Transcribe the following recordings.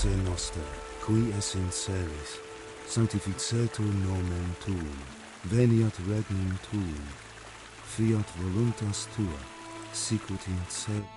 Pater noster, qui es in celis, sanctificetur nomen tuum, veniat regnum tuum, fiat voluntas tua, sicut in cielo.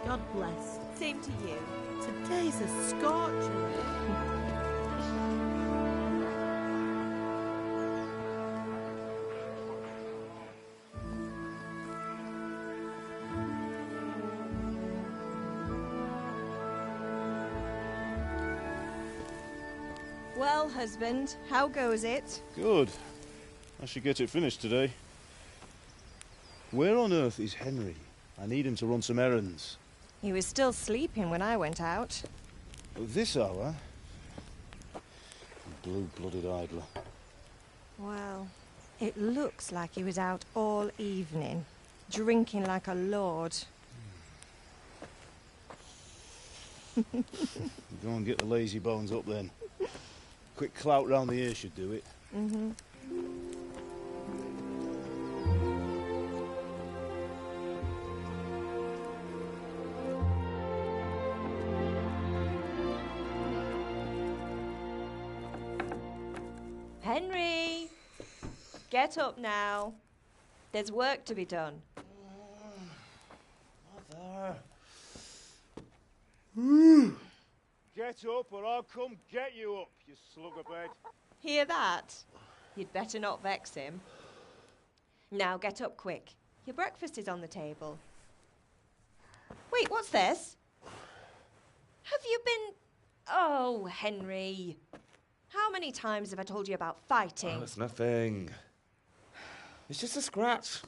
God bless. Same to you. Today's a scorcher. Well, husband, how goes it? Good. I should get it finished today. Where on earth is Henry? I need him to run some errands. He was still sleeping when I went out. At this hour? Blue-blooded idler. Well, it looks like he was out all evening, drinking like a lord. Go and get the lazy bones up then. Quick clout round the ear should do it. Mm-hmm. Henry! Get up now. There's work to be done. Mother. Get up or I'll come get you up, you slugabed. Hear that? You'd better not vex him. Now get up quick. Your breakfast is on the table. Wait, what's this? Have you been... Oh, Henry. How many times have I told you about fighting? Oh, it's nothing. It's just a scratch.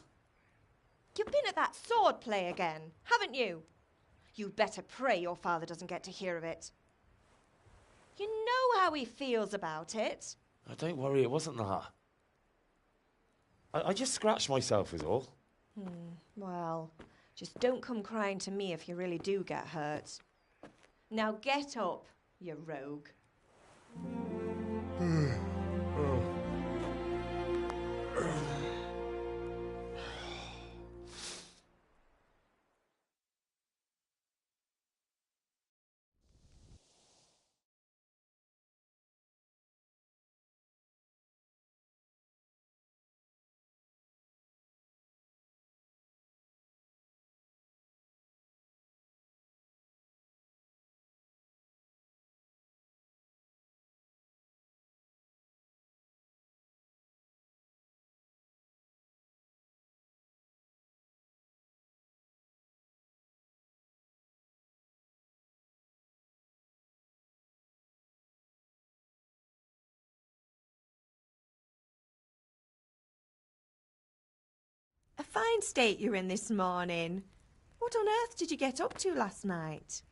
You've been at that sword play again, haven't you? You'd better pray your father doesn't get to hear of it. You know how he feels about it. Oh, don't worry, it wasn't that. I just scratched myself is all. Well, just don't come crying to me if you really do get hurt. Now get up, you rogue. A fine state you're in this morning. What on earth did you get up to last night?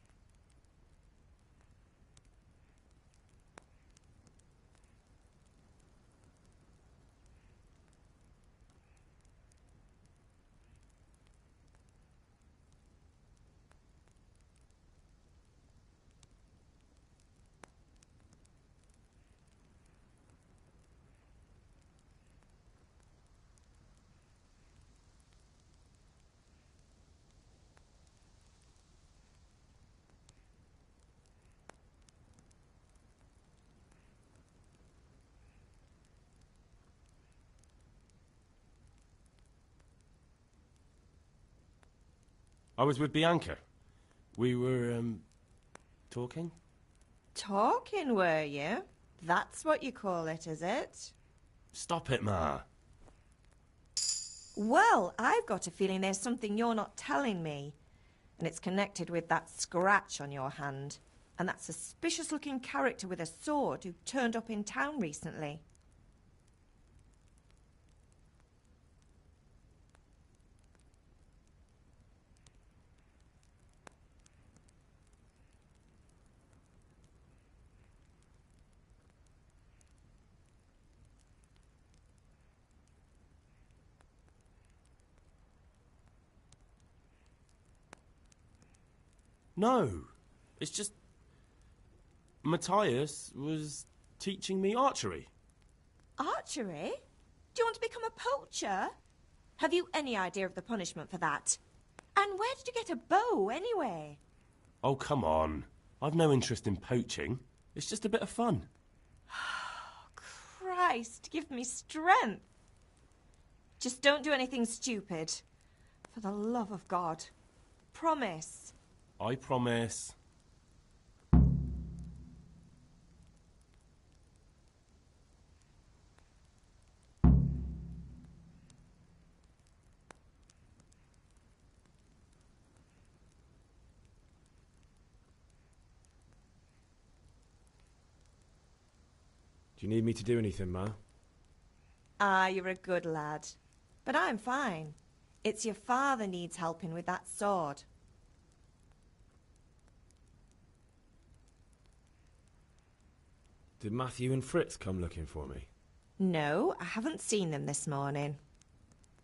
I was with Bianca. We were, talking? Talking, were you? That's what you call it, is it? Stop it, Ma. Well, I've got a feeling there's something you're not telling me. And it's connected with that scratch on your hand. And that suspicious-looking character with a sword who turned up in town recently. No. It's just... Matthias was teaching me archery. Archery? Do you want to become a poacher? Have you any idea of the punishment for that? And where did you get a bow, anyway? Oh, come on. I've no interest in poaching. It's just a bit of fun. Christ, give me strength. Just don't do anything stupid. For the love of God. Promise. I promise. Do you need me to do anything, Ma? Ah, you're a good lad. But I'm fine. It's your father needs helping with that sword. Did Matthew and Fritz come looking for me? No, I haven't seen them this morning.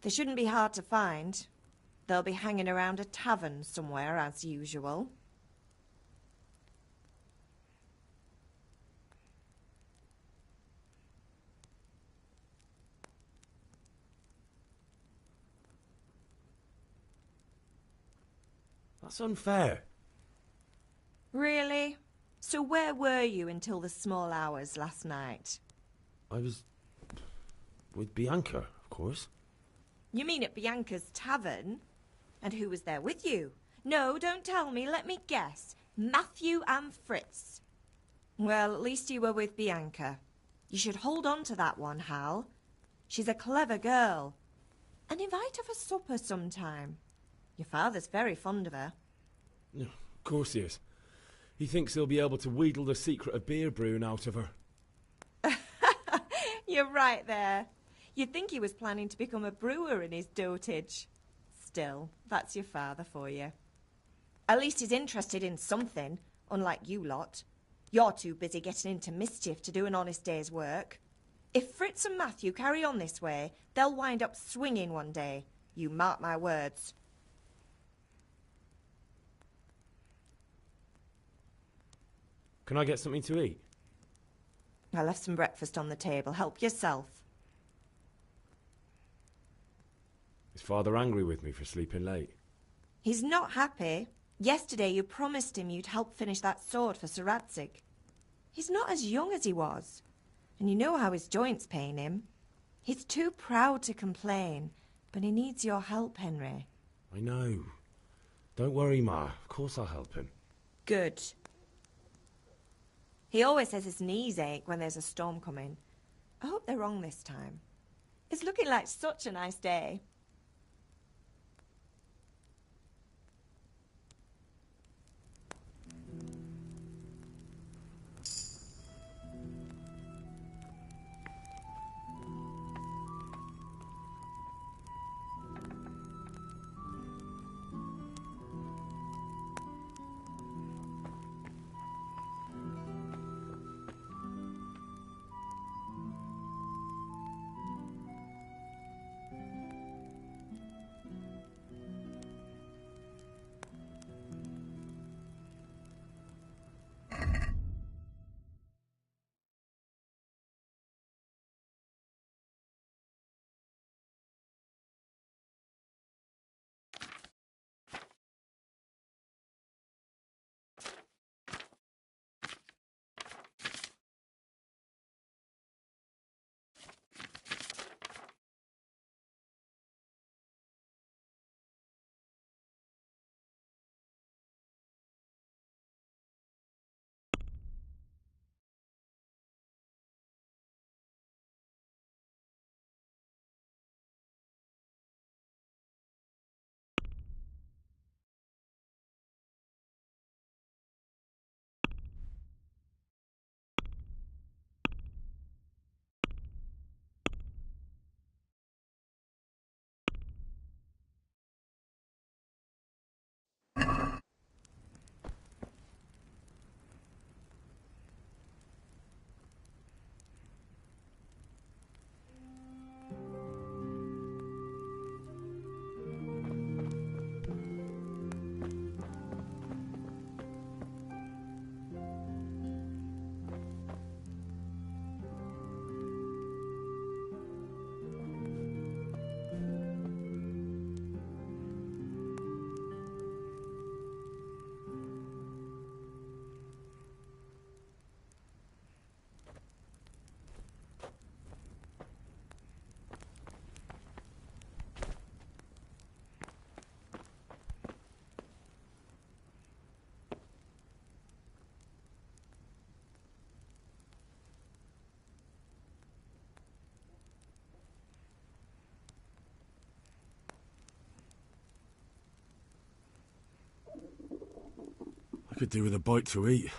They shouldn't be hard to find. They'll be hanging around a tavern somewhere, as usual. That's unfair. Really? So where were you until the small hours last night? I was... with Bianca, of course. You mean at Bianca's tavern? And who was there with you? No, don't tell me, let me guess. Matthew and Fritz. Well, at least you were with Bianca. You should hold on to that one, Hal. She's a clever girl. And invite her for supper sometime. Your father's very fond of her. Of course he is. He thinks he'll be able to wheedle the secret of beer brewing out of her. You're right there. You'd think he was planning to become a brewer in his dotage. Still, that's your father for you. At least he's interested in something, unlike you lot. You're too busy getting into mischief to do an honest day's work. If Fritz and Matthew carry on this way, they'll wind up swinging one day. You mark my words. Can I get something to eat? I left some breakfast on the table. Help yourself. Is Father angry with me for sleeping late? He's not happy. Yesterday you promised him you'd help finish that sword for Sir Radzig. He's not as young as he was. And you know how his joints pain him. He's too proud to complain, but he needs your help, Henry. I know. Don't worry, Ma. Of course I'll help him. Good. He always says his knees ache when there's a storm coming. I hope they're wrong this time. It's looking like such a nice day. Could do with a bite to eat.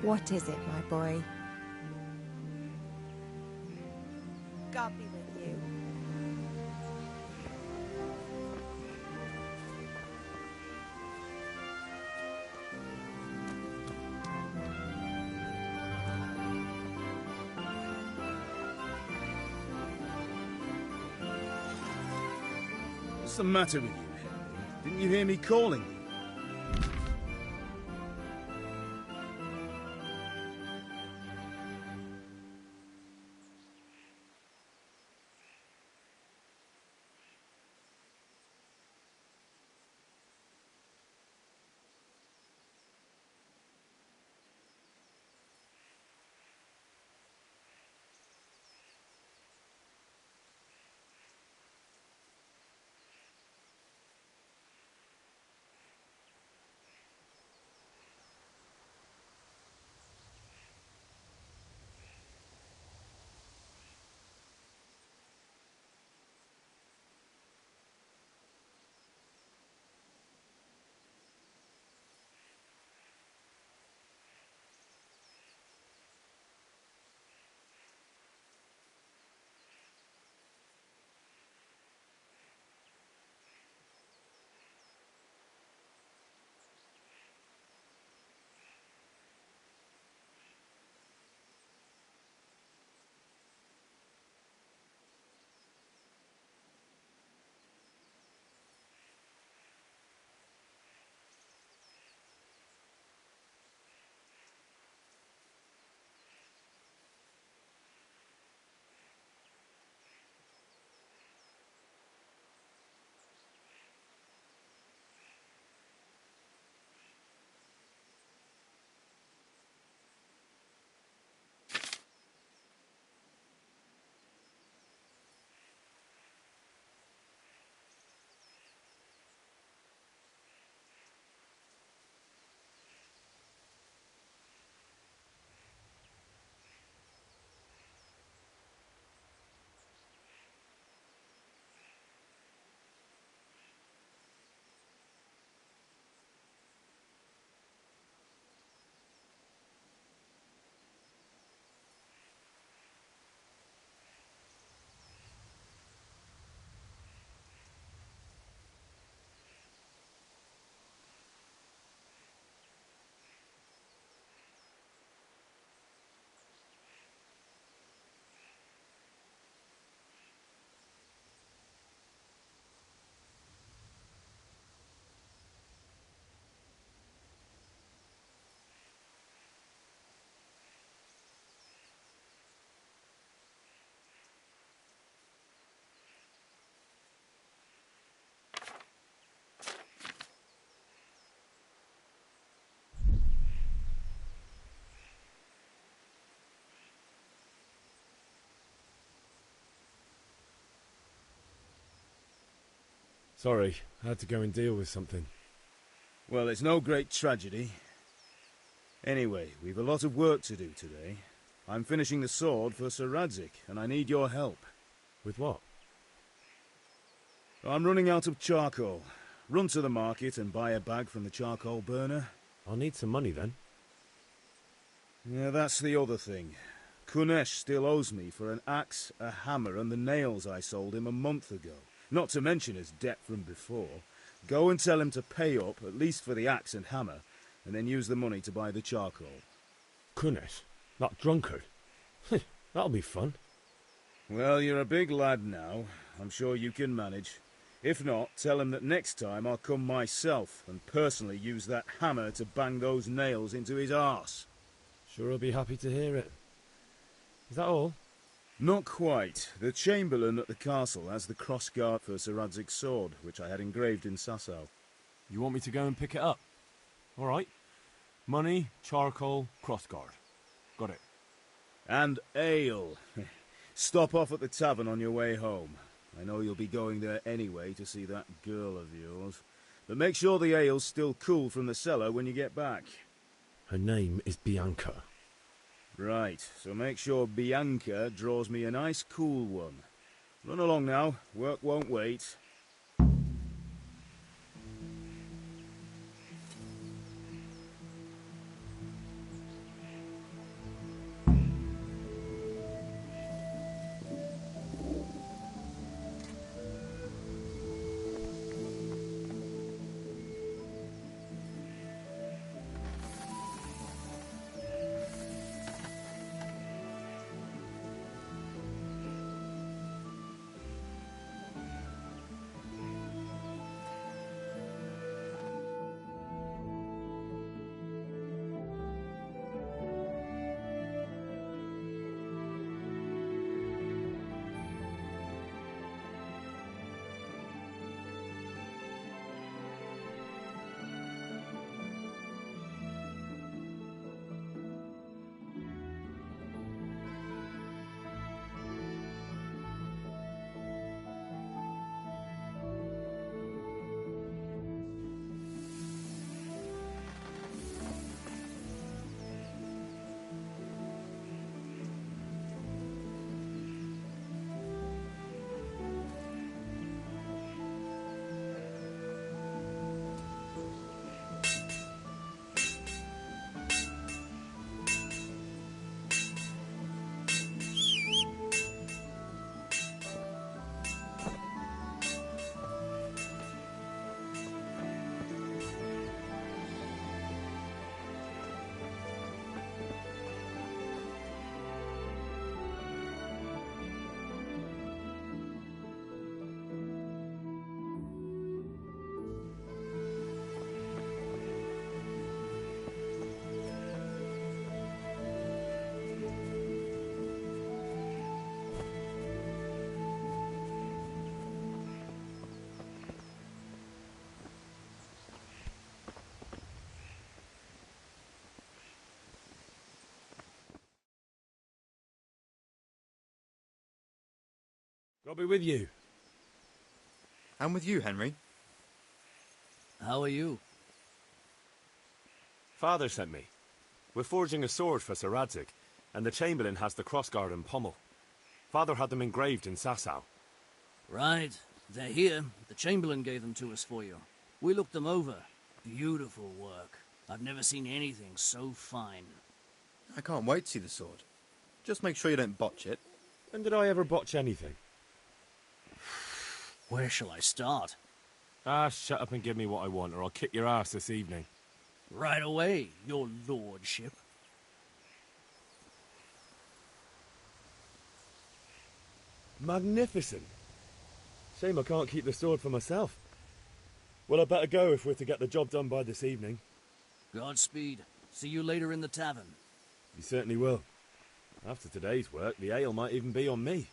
What is it, my boy? God be with you. What's the matter with you, Henry? Didn't you hear me calling you? Sorry, I had to go and deal with something. Well, it's no great tragedy. Anyway, we've a lot of work to do today. I'm finishing the sword for Sir Radzik, and I need your help. With what? I'm running out of charcoal. Run to the market and buy a bag from the charcoal burner. I'll need some money then. Yeah, that's the other thing. Kunesh still owes me for an axe, a hammer, and the nails I sold him a month ago. Not to mention his debt from before. Go and tell him to pay up, at least for the axe and hammer, and then use the money to buy the charcoal. Kunesh? That drunkard? That'll be fun. Well, you're a big lad now. I'm sure you can manage. If not, tell him that next time I'll come myself and personally use that hammer to bang those nails into his arse. Sure, I'll be happy to hear it. Is that all? Not quite. The Chamberlain at the castle has the crossguard for Sir Radzig's sword, which I had engraved in Sasau. You want me to go and pick it up? All right. Money, charcoal, crossguard. Got it. And ale. Stop off at the tavern on your way home. I know you'll be going there anyway to see that girl of yours. But make sure the ale's still cool from the cellar when you get back. Her name is Bianca. Right, so make sure Bianca draws me a nice cool one. Run along now, work won't wait. I'll be with you. I'm with you, Henry. How are you? Father sent me. We're forging a sword for Sir Radzik, and the Chamberlain has the crossguard and pommel. Father had them engraved in Sasau. Right. They're here. The Chamberlain gave them to us for you. We looked them over. Beautiful work. I've never seen anything so fine. I can't wait to see the sword. Just make sure you don't botch it. When did I ever botch anything? Where shall I start? Ah, shut up and give me what I want, or I'll kick your ass this evening. Right away, your lordship. Magnificent. Shame I can't keep the sword for myself. Well, I better go if we're to get the job done by this evening. Godspeed. See you later in the tavern. You certainly will. After today's work, the ale might even be on me.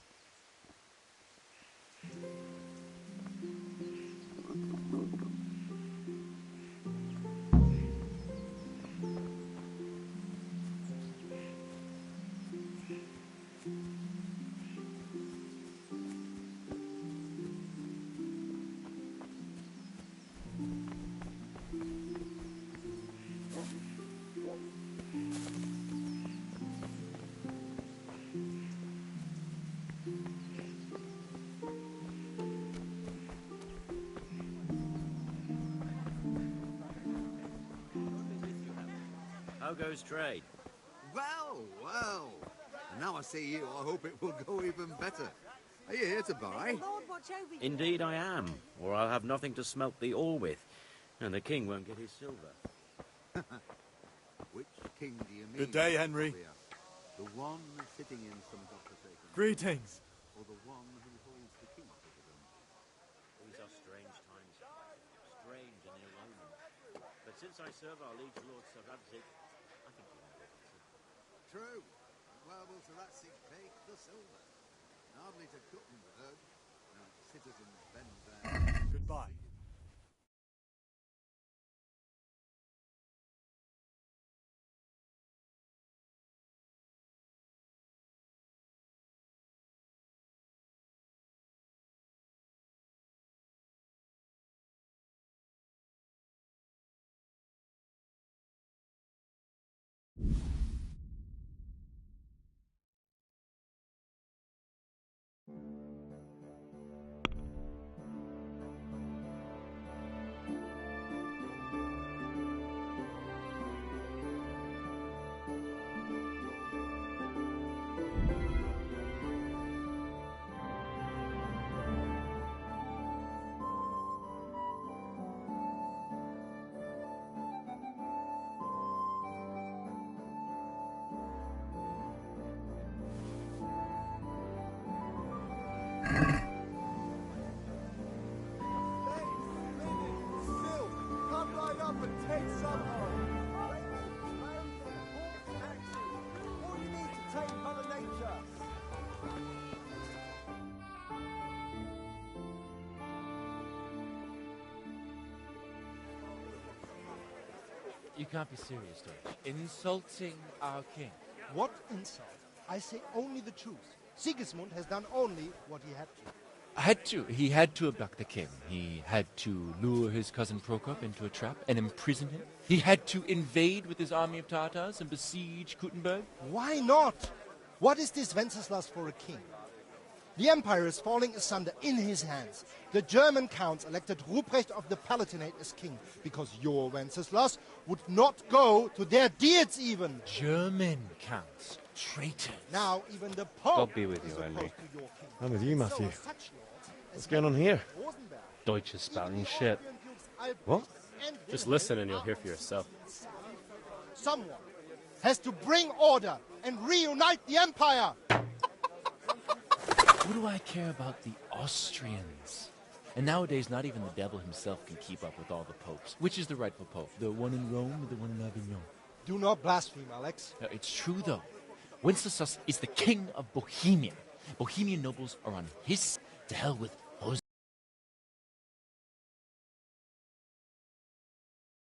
goes trade? Well, well. And now I see you, I hope it will go even better. Are you here to buy? Indeed I am, or I'll have nothing to smelt the ore with, and the king won't get his silver. Which king do you mean? Good day, Henry. The one sitting in some godforsaken... Greetings. Or the one who holds the key to them? These are strange times. Strange and ill-omened. But since I serve our liege lord Sir Radzik, I think we know what to do. True. Where will Sir Radzik take the silver? Hardly to Guttenberg. Now, citizens bend their... Goodbye. You can't be serious, Deutsch. Insulting our king. What insult? I say only the truth. Sigismund has done only what he had to. Had to. He had to abduct the king. He had to lure his cousin Prokop into a trap and imprison him. He had to invade with his army of Tatars and besiege Kuttenberg. Why not? What is this Wenceslas for a king? The empire is falling asunder in his hands. The German counts elected Ruprecht of the Palatinate as king because your Wenceslas would not go to their deeds even. German counts. Traitor. Now even the Pope God be with you, is Henry. opposed to your king. I'm with you, Matthew. So such lords What's as going on here? Rosenberg, Deutsch is spouting shit. What? and Just Wilhelm listen and you'll hear for yourself. Someone has to bring order and reunite the empire. What do I care about the Austrians? And nowadays, not even the devil himself can keep up with all the popes. Which is the rightful pope? The one in Rome or the one in Avignon? Do not blaspheme, Alex. No, it's true, though. Wenceslas is the king of Bohemia. Bohemian nobles are on his side. To hell with Jose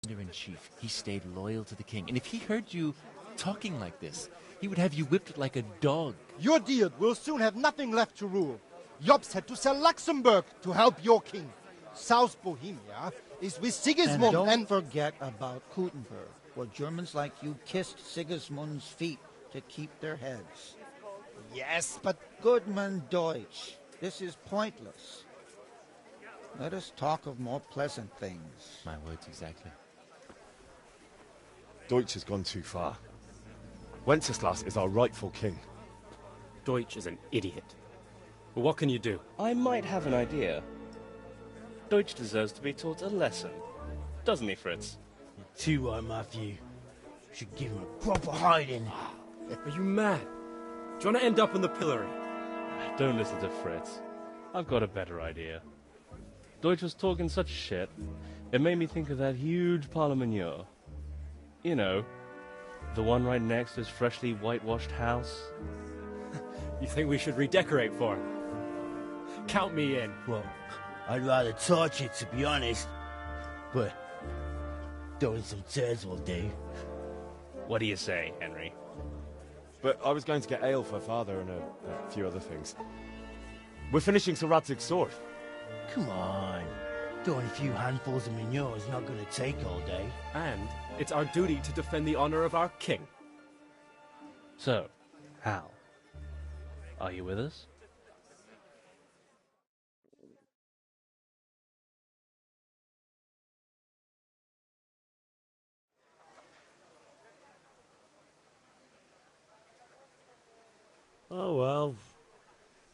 in chief. He stayed loyal to the king. And if he heard you talking like this, he would have you whipped like a dog. Your Diet will soon have nothing left to rule. Jobst had to sell Luxembourg to help your king. South Bohemia is with Sigismund and don't forget about Kuttenberg, where Germans like you kissed Sigismund's feet to keep their heads. Yes, but... Goodman Deutsch, this is pointless. Let us talk of more pleasant things. My words exactly. Deutsch has gone too far. Wenceslas is our rightful king. Deutsch is an idiot. But what can you do? I might have an idea. Deutsch deserves to be taught a lesson. Doesn't he, Fritz? You're too right, Matthew. Should give him a proper hiding. Are you mad? Do you want to end up in the pillory? Don't listen to Fritz. I've got a better idea. Deutsch was talking such shit, it made me think of that huge parliament. You know, the one right next to his freshly whitewashed house. You think we should redecorate for him? Count me in. Well, I'd rather torch it, to be honest. But throwing some turds will do. What do you say, Henry? But I was going to get ale for father and a few other things. We're finishing Sir Radzig's sword. Come on. Throwing a few handfuls of manure is not going to take all day. And it's our duty to defend the honor of our king. So, Hal, are you with us?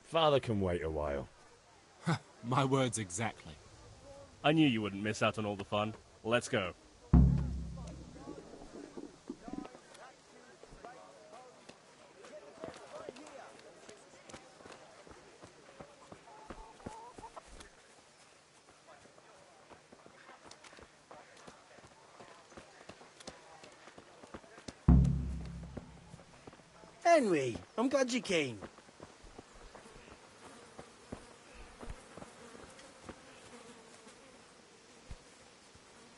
Father can wait a while. My words exactly. I knew you wouldn't miss out on all the fun. Let's go. Henry, I'm glad you came.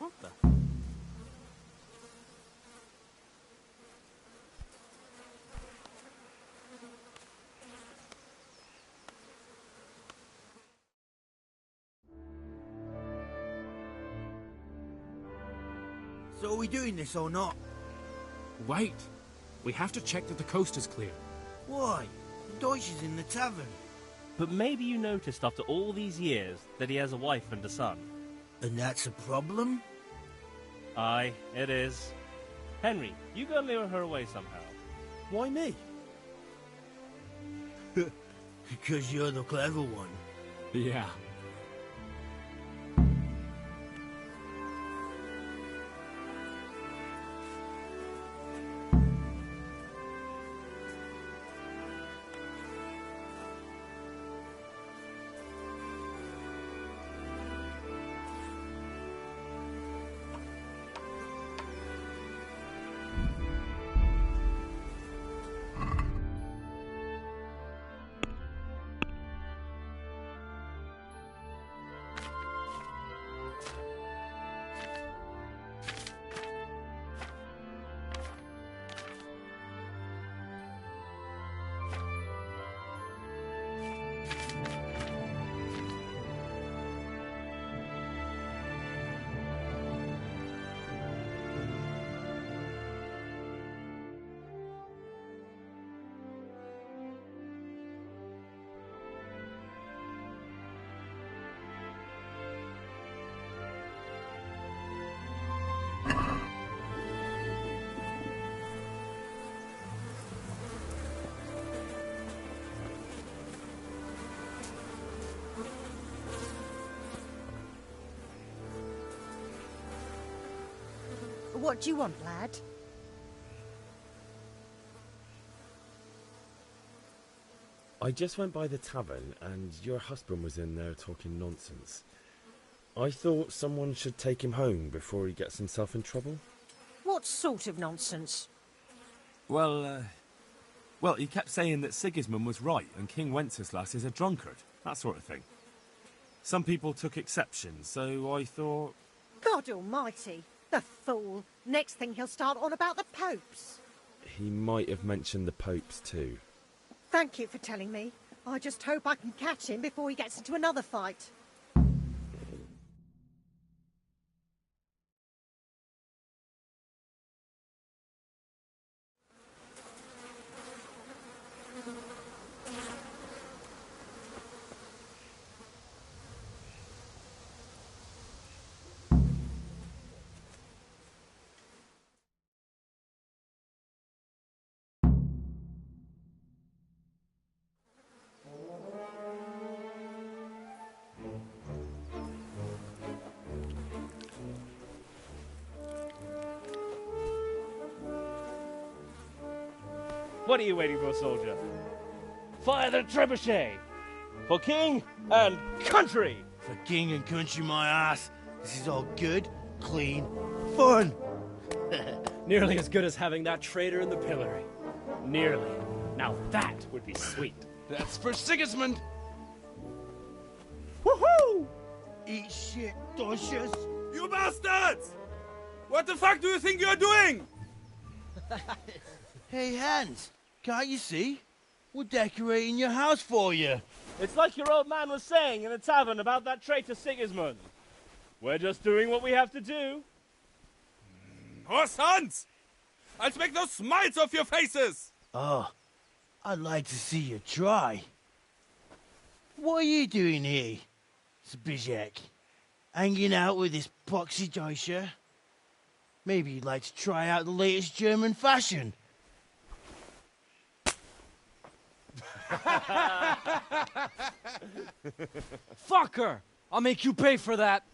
What the? So are we doing this or not? Wait. We have to check that the coast is clear. Why? Deutsch is in the tavern. But maybe you noticed after all these years that he has a wife and a son. And that's a problem? Aye, it is. Henry, you go lure her away somehow. Why me? Because you're the clever one. Yeah. What do you want, lad? I just went by the tavern and your husband was in there talking nonsense. I thought someone should take him home before he gets himself in trouble. What sort of nonsense? Well, he kept saying that Sigismund was right and King Wenceslas is a drunkard, that sort of thing. Some people took exception, so I thought... God almighty, the fool. Next thing he'll start on about the popes. He might have mentioned the popes too. Thank you for telling me. I just hope I can catch him before he gets into another fight. What are you waiting for, soldier? Fire the trebuchet! For king and country! For king and country, my ass. This is all good, clean, fun. Nearly as good as having that traitor in the pillory. Nearly. Now that would be sweet. That's for Sigismund! Woohoo! Eat shit, Docious. You bastards! What the fuck do you think you're doing? Hey, Hans, can't you see? We're decorating your house for you. It's like your old man was saying in the tavern about that traitor Sigismund. We're just doing what we have to do. Oh, sons! I'll make those smiles off your faces! Oh, I'd like to see you try. What are you doing here, Zbyszek? Hanging out with this poxy Deutscher? Maybe you'd like to try out the latest German fashion. Fuck her! I'll make you pay for that.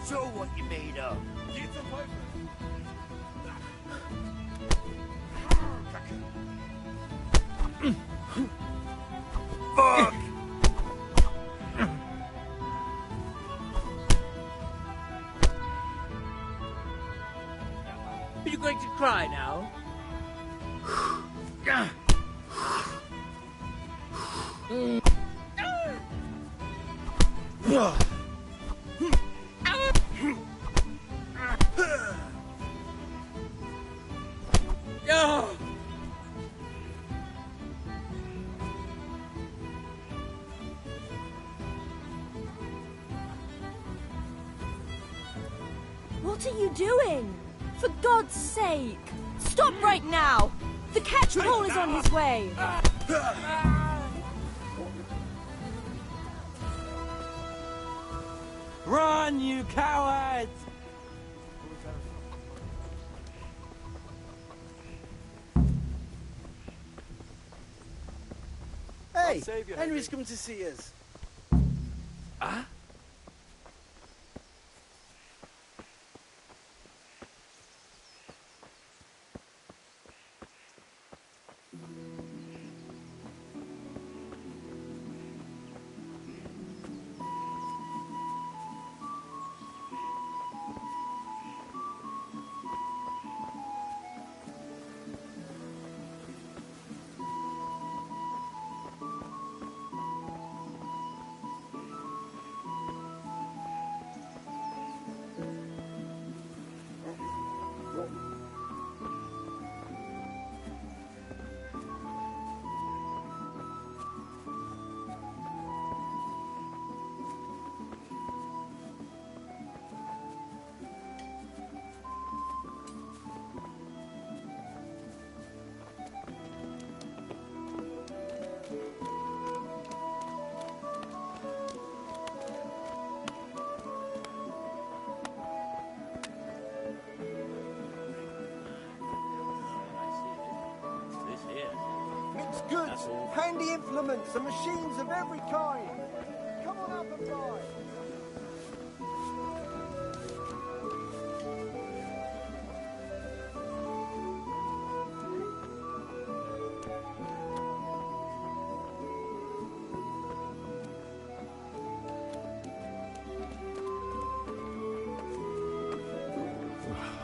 Show what you're made of. Fuck! Are you going to cry now? What are you doing? For God's sake! Stop right now! The catch pole is on his way! Run, you cowards! Hey, Henry's come to see us. Ah? Mixed goods, handy implements, and machines of every kind. Come on up and buy.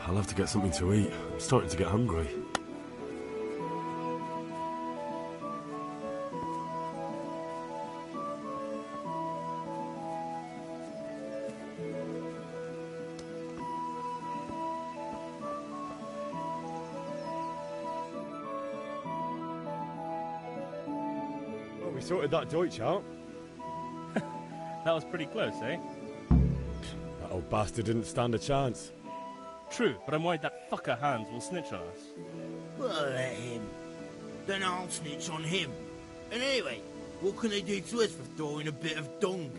I'll have to get something to eat. I'm starting to get hungry. we sorted that Deutsch out. That was pretty close, eh? That old bastard didn't stand a chance. True, but I'm worried that fucker Hans will snitch on us. Well, let him. Then I'll snitch on him. And anyway, what can they do to us for throwing a bit of dung?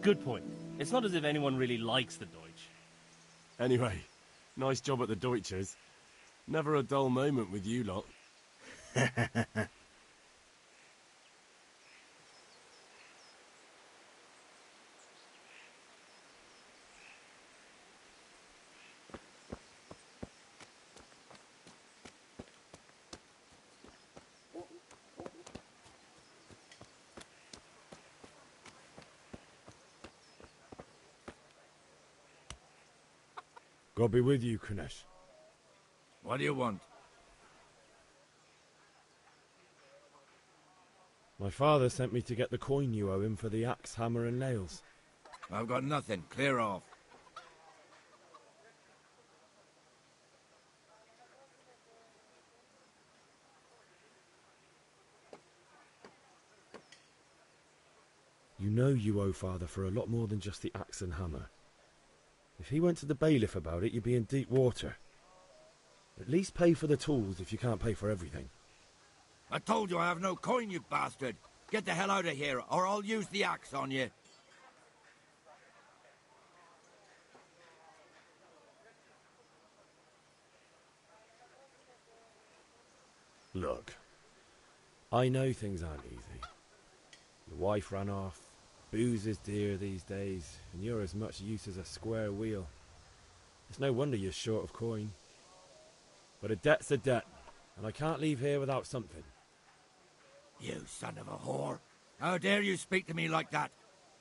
Good point. It's not as if anyone really likes the Deutsch. Anyway, nice job at the Deutschers. Never a dull moment with you lot. God be with you, Kunesh. What do you want? My father sent me to get the coin you owe him for the axe, hammer and nails. I've got nothing. Clear off. You know you owe father for a lot more than just the axe and hammer. If he went to the bailiff about it, you'd be in deep water. At least pay for the tools if you can't pay for everything. I told you I have no coin, you bastard. Get the hell out of here, or I'll use the axe on you. Look, I know things aren't easy. Your wife ran off, booze is dear these days, and you're as much use as a square wheel. It's no wonder you're short of coin. But a debt's a debt, and I can't leave here without something. You son of a whore. How dare you speak to me like that?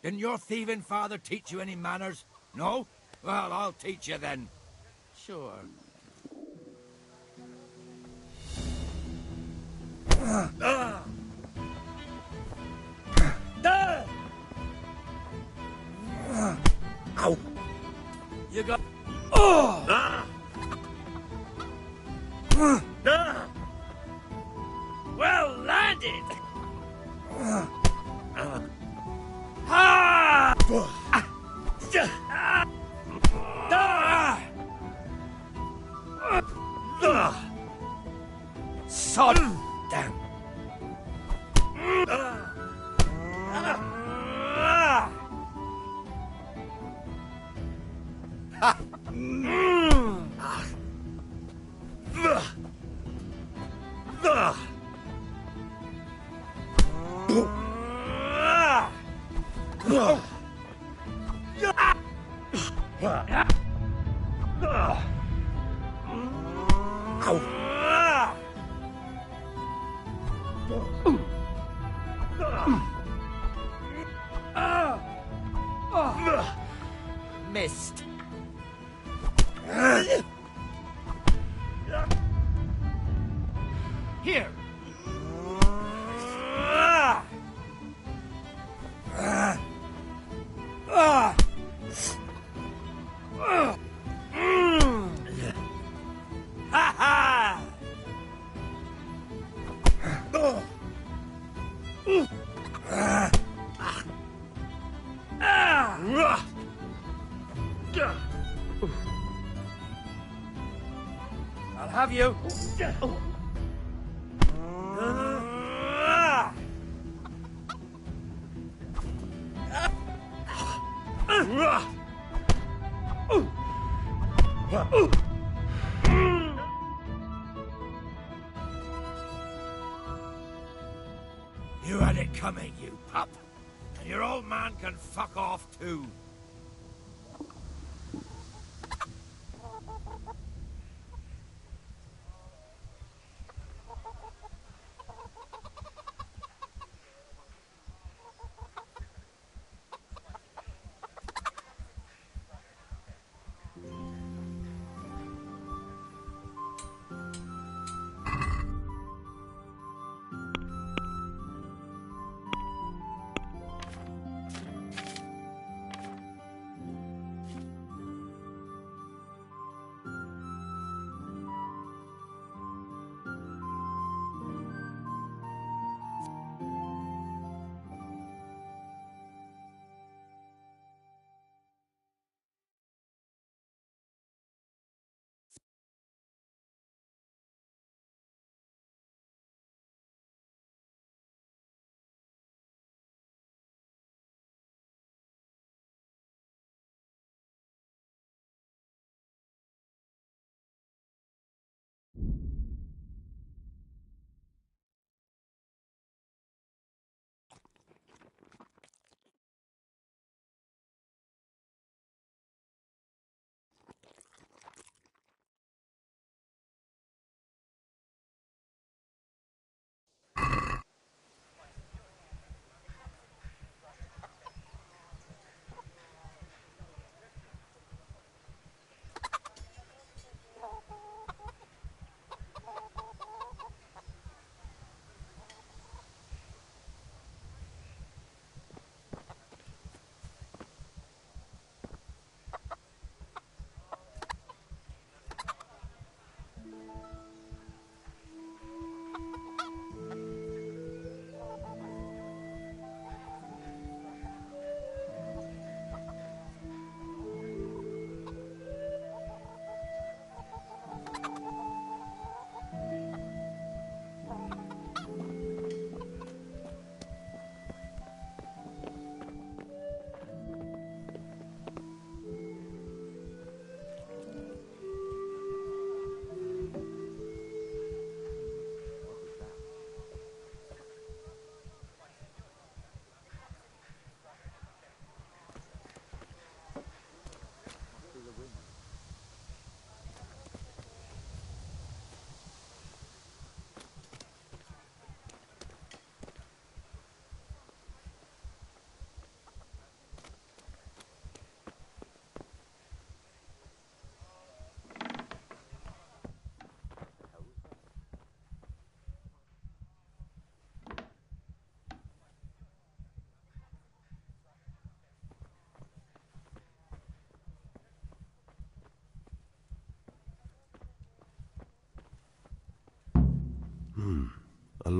Didn't your thieving father teach you any manners? No? Well, I'll teach you then. Sure. Ow! You got... Well landed! Sod! Damn! Missed. Here. I'll have you. You had it coming, you pup. And your old man can fuck off too.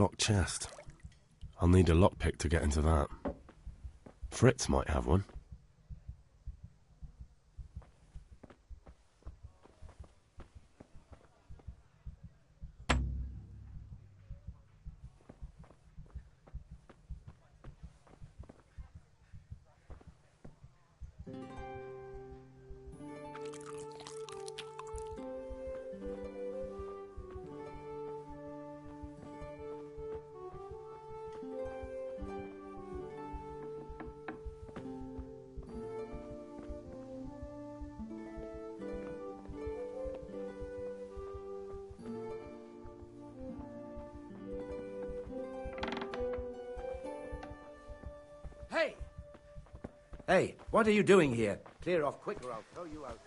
locked chest. I'll need a lockpick to get into that. Fritz might have one. Hey! Hey, what are you doing here? Clear off quick or I'll throw you out.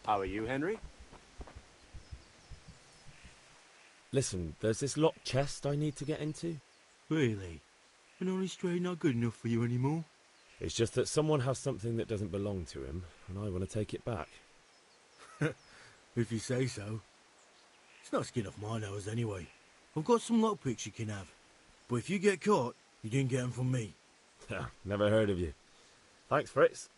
How are you, Henry? Listen, there's this locked chest I need to get into. Really? And only straight not good enough for you anymore? It's just that someone has something that doesn't belong to him, and I want to take it back. If you say so. It's not skin off my nose anyway. I've got some lockpicks you can have. But if you get caught, you didn't get them from me. Never heard of you. Thanks, Fritz.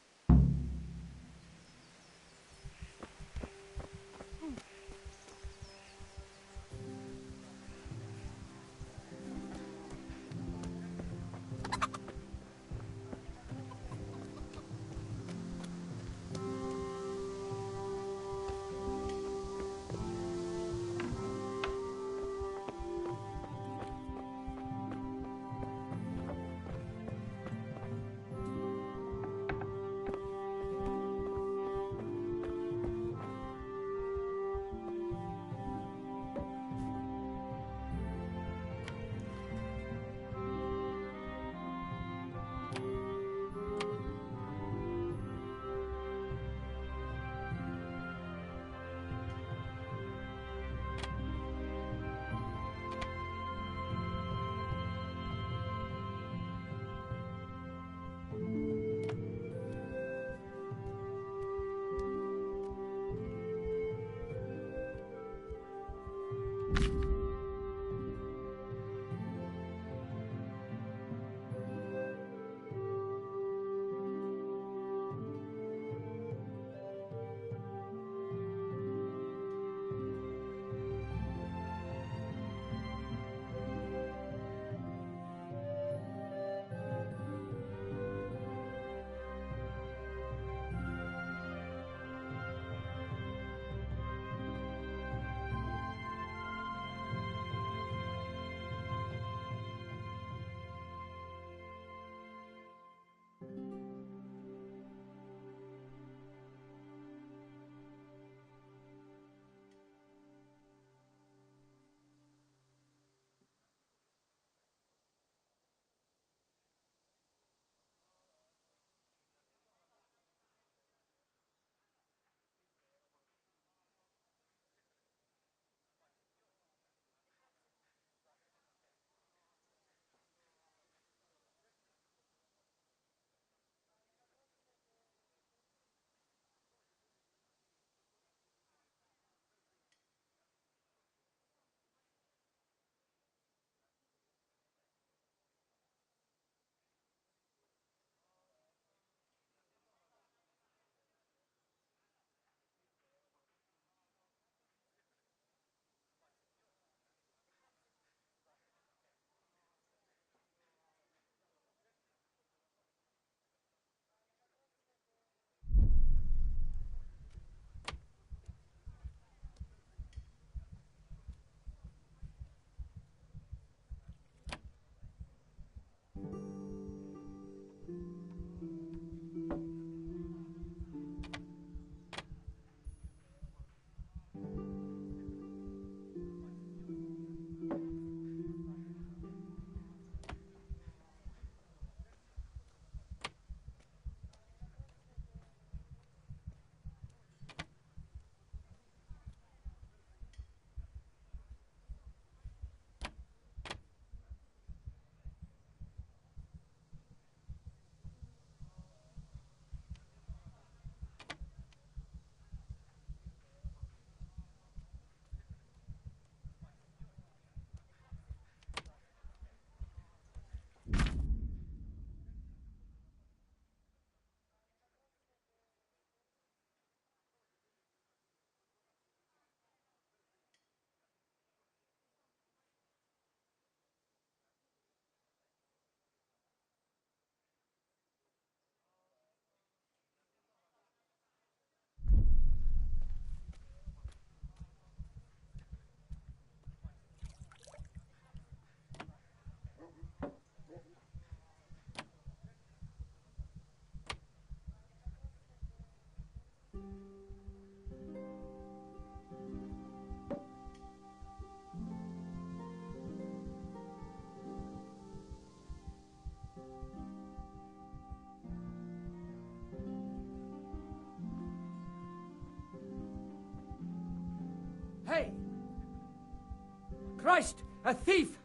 Christ! A thief!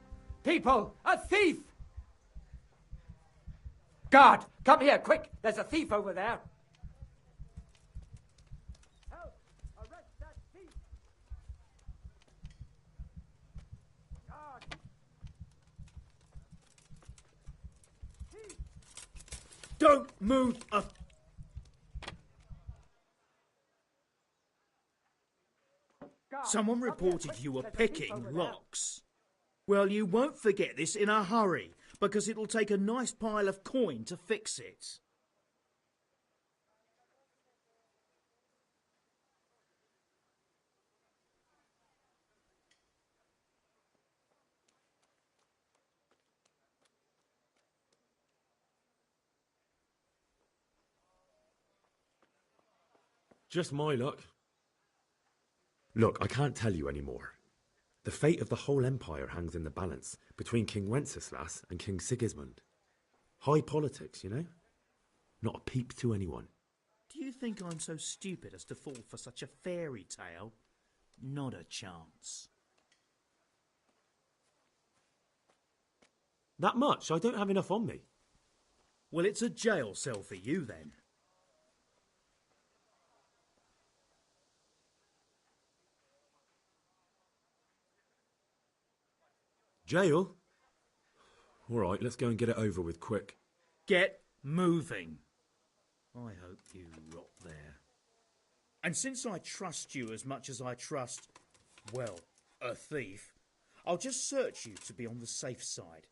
People, a thief! Guard, come here, quick! There's a thief over there! Help! Arrest that thief! Guard! Thief! Don't move a... Someone reported you were picking locks. Well, you won't forget this in a hurry, because it'll take a nice pile of coin to fix it. Just my luck. Look, I can't tell you anymore. The fate of the whole empire hangs in the balance between King Wenceslas and King Sigismund. High politics, you know? Not a peep to anyone. Do you think I'm so stupid as to fall for such a fairy tale? Not a chance. That much? I don't have enough on me. Well, it's a jail cell for you then. Jail? All right, let's go and get it over with quick. Get moving. I hope you rot there. And since I trust you as much as I trust, well, a thief, I'll just search you to be on the safe side.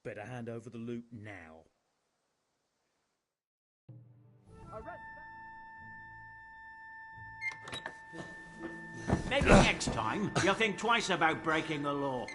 Better hand over the loot now. Maybe next time you'll think twice about breaking the law.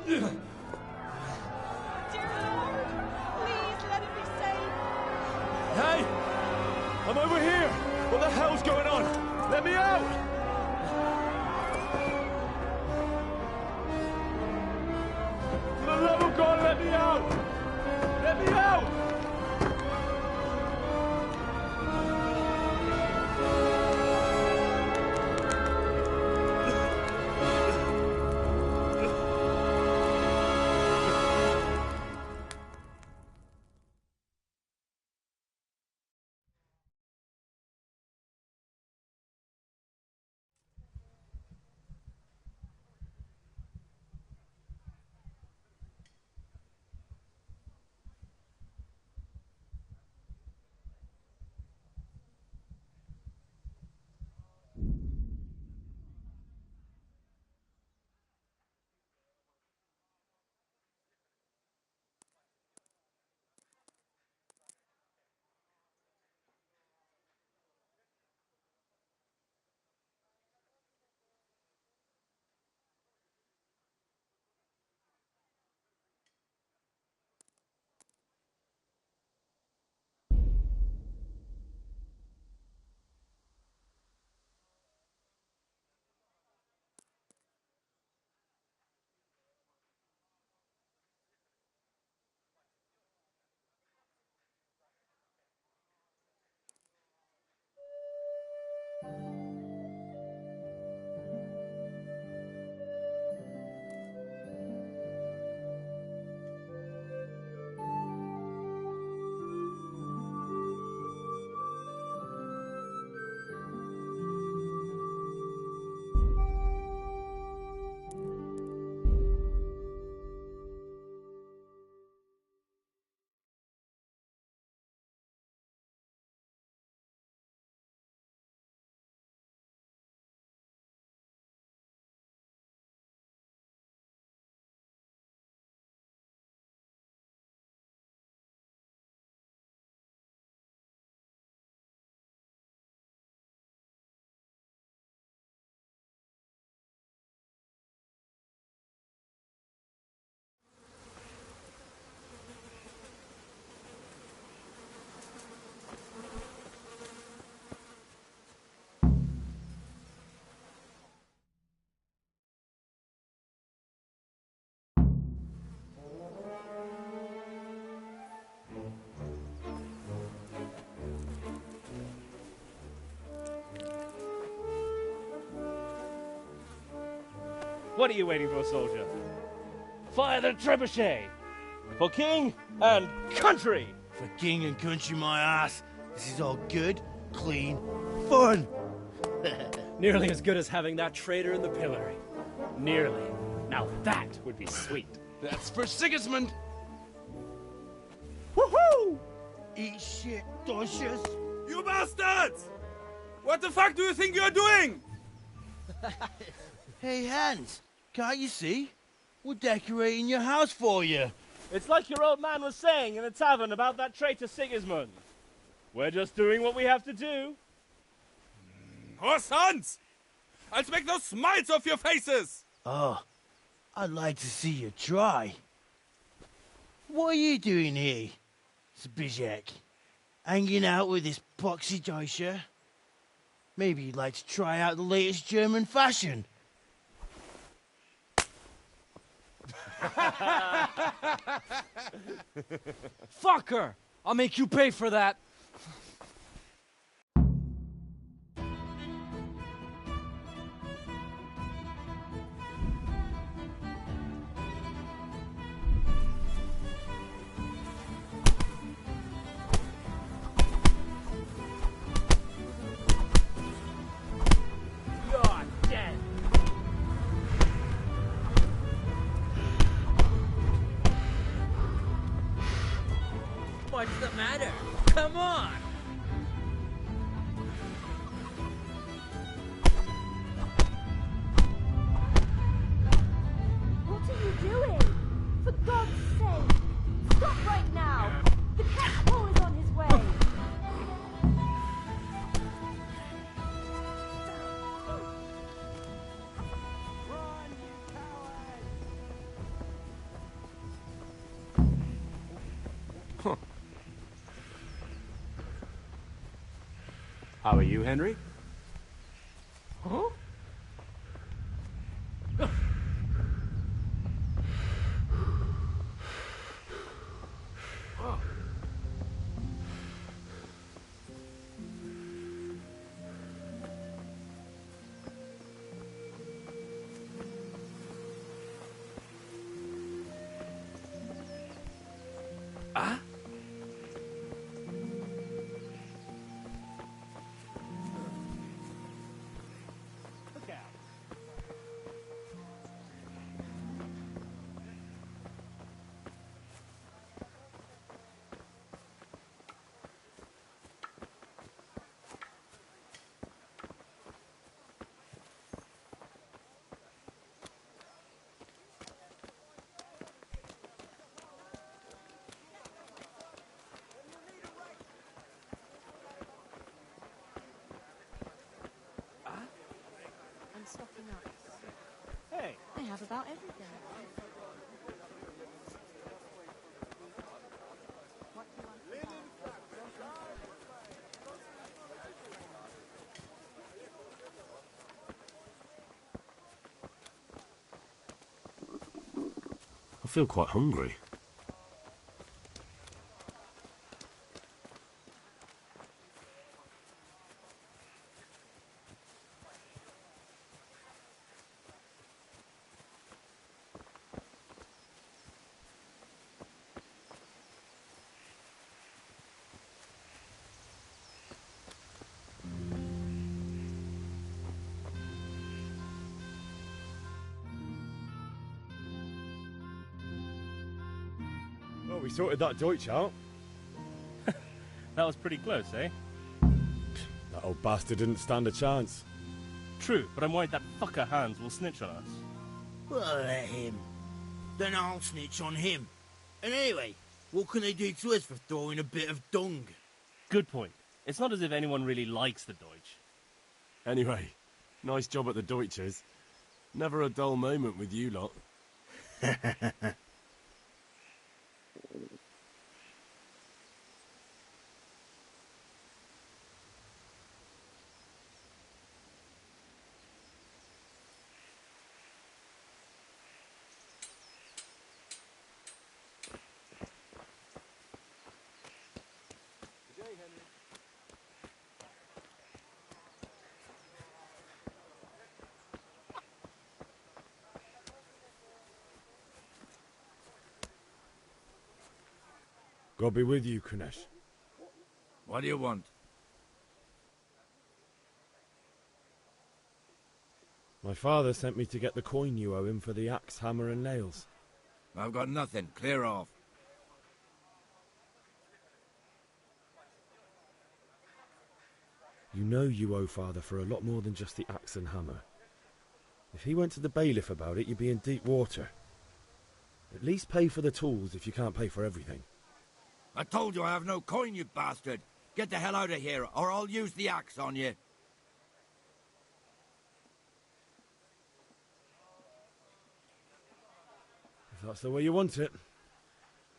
Dear Lord, please let him be safe. Hey! I'm over here! What the hell's going on? Let me out! For the love of God, let me out! Let me out! What are you waiting for, soldier? Fire the trebuchet! For king and country! For king and country, my ass. This is all good, clean, fun. Nearly as good as having that traitor in the pillory. Nearly. Now that would be sweet. That's for Sigismund! Woohoo! Eat shit, Docious. You bastards! What the fuck do you think you're doing? Hey, Hans, can't you see? We're decorating your house for you. It's like your old man was saying in the tavern about that traitor Sigismund. We're just doing what we have to do. Horse Hans! I'll make those smiles off your faces! Oh, I'd like to see you try. What are you doing here, Zbyszek? Hanging out with this poxy Deutscher? Maybe you'd like to try out the latest German fashion. Fucker! I'll make you pay for that. You're dead. What's the matter? Come on! What are you doing? For God's sake! Stop right now! The cat's paw is on his way! How are you, Henry? Huh? Ah? I'm stocking up. Hey. I have about everything. What do you want for that? I feel quite hungry. Well, we sorted that Deutsch out. That was pretty close, eh? That old bastard didn't stand a chance. True, but I'm worried that fucker Hans will snitch on us. Well, let him. Then I'll snitch on him. And anyway, what can they do to us for throwing a bit of dung? Good point. It's not as if anyone really likes the Deutsch. Anyway, nice job at the Deutsches. Never a dull moment with you lot. God be with you, Kunesh. What do you want? My father sent me to get the coin you owe him for the axe, hammer and nails. I've got nothing. Clear off. You know you owe father for a lot more than just the axe and hammer. If he went to the bailiff about it, you'd be in deep water. At least pay for the tools if you can't pay for everything. I told you I have no coin, you bastard. Get the hell out of here, or I'll use the axe on you. If that's the way you want it.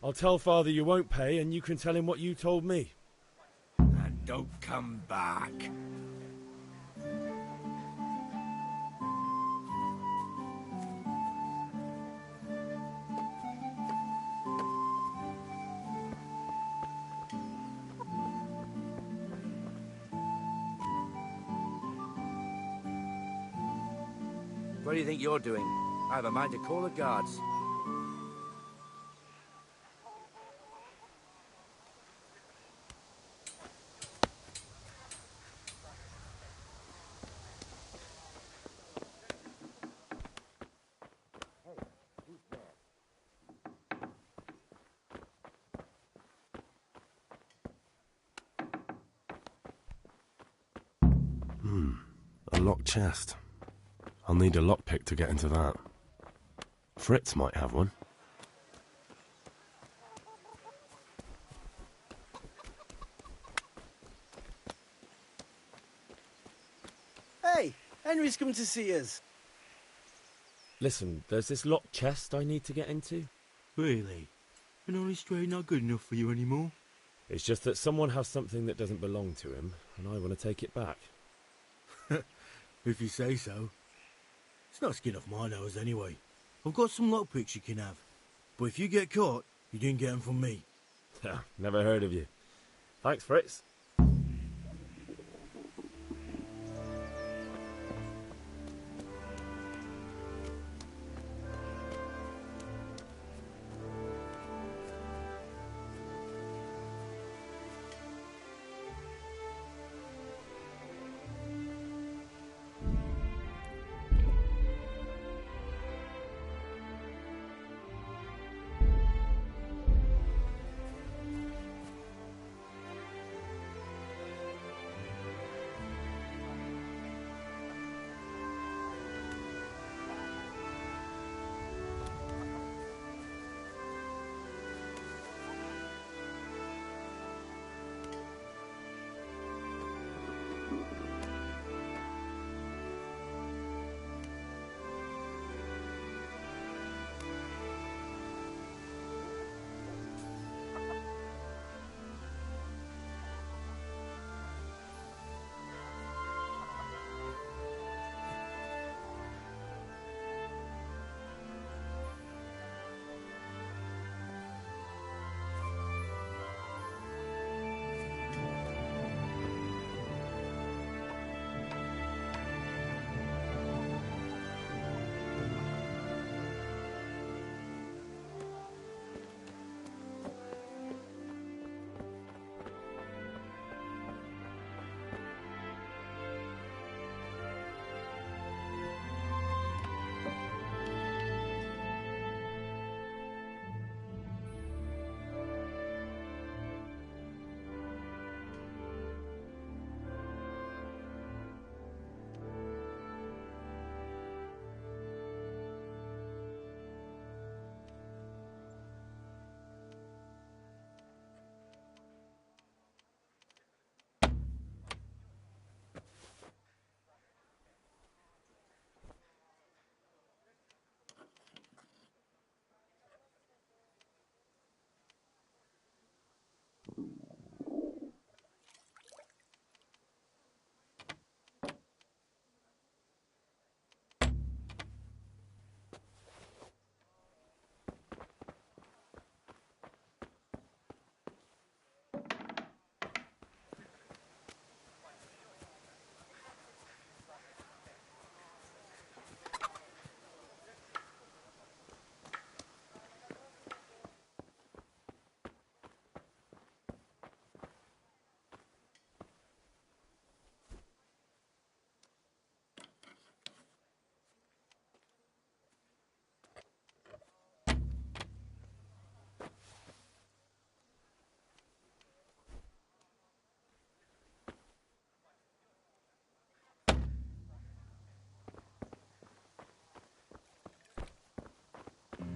I'll tell father you won't pay, and you can tell him what you told me. And don't come back. What do you think you're doing? I have a mind to call the guards. A locked chest. I'll need a lockpick to get into that. Fritz might have one. Hey, Henry's come to see us. Listen, there's this locked chest I need to get into. Really? And only straight not good enough for you anymore? It's just that someone has something that doesn't belong to him, and I want to take it back. If you say so. It's not skin off my nose anyway. I've got some lockpicks you can have. But if you get caught, you didn't get them from me. Never heard of you. Thanks, Fritz.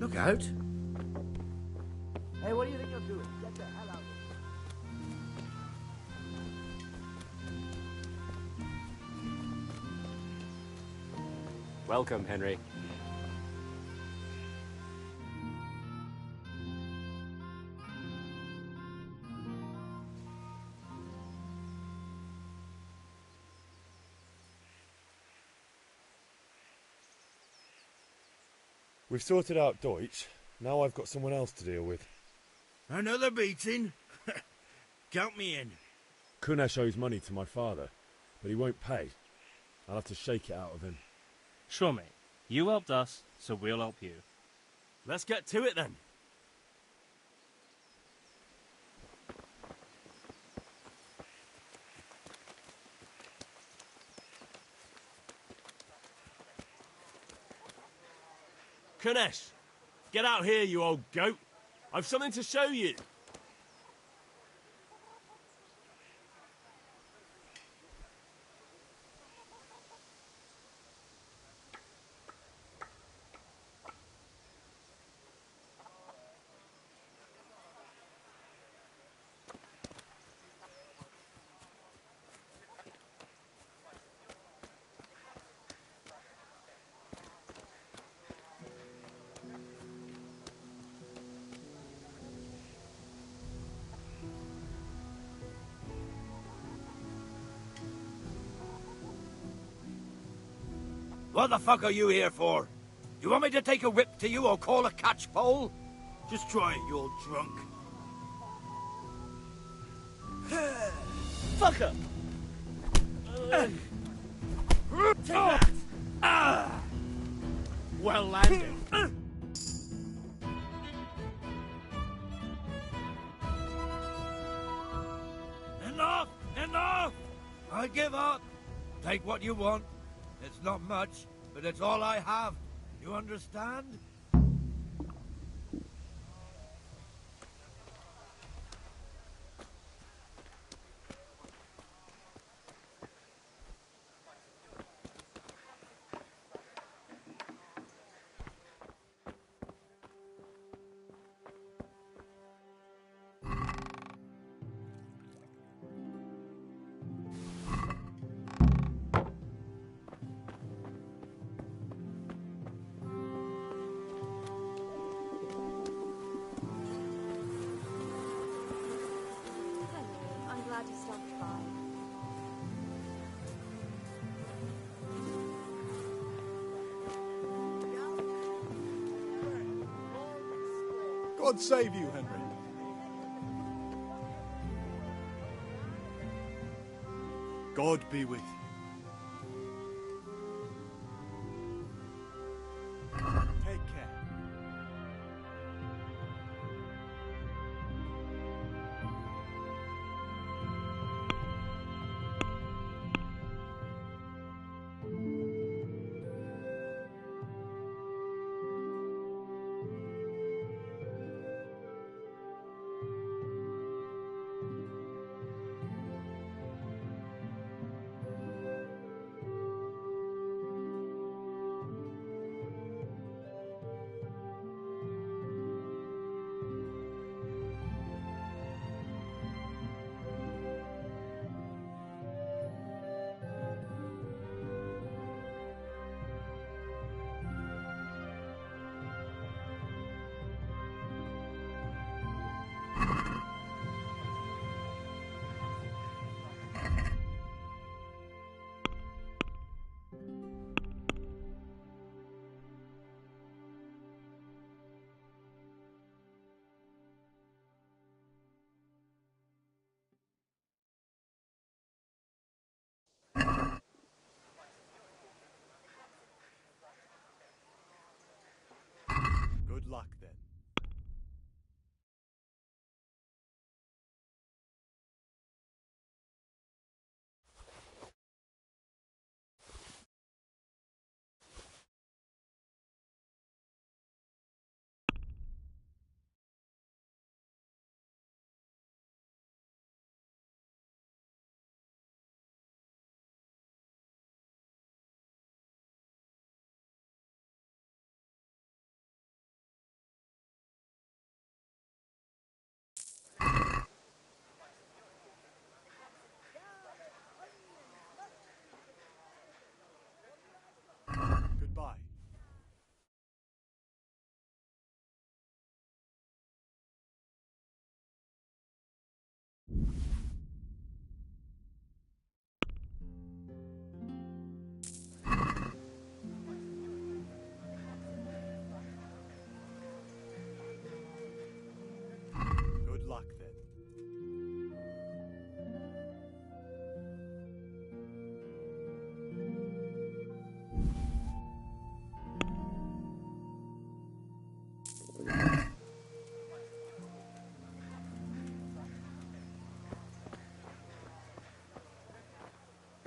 Look out. Hey, what do you think you're doing? Get the hell out of here. Welcome, Henry. We've sorted out Deutsch. Now I've got someone else to deal with. Another beating? Count me in. Kunesh owes money to my father, but he won't pay. I'll have to shake it out of him. Sure, mate. You helped us, so we'll help you. Let's get to it then. Kunesh, get out here, you old goat. I've something to show you. What the fuck are you here for? You want me to take a whip to you or call a catchpole? Just try it, you old drunk. Fucker! Take that! Well landed. Enough! Enough! I give up. Take what you want. It's not much, but it's all I have. You understand? I'm glad you stopped by. God save you, Henry. God be with you. Take care. Good luck then.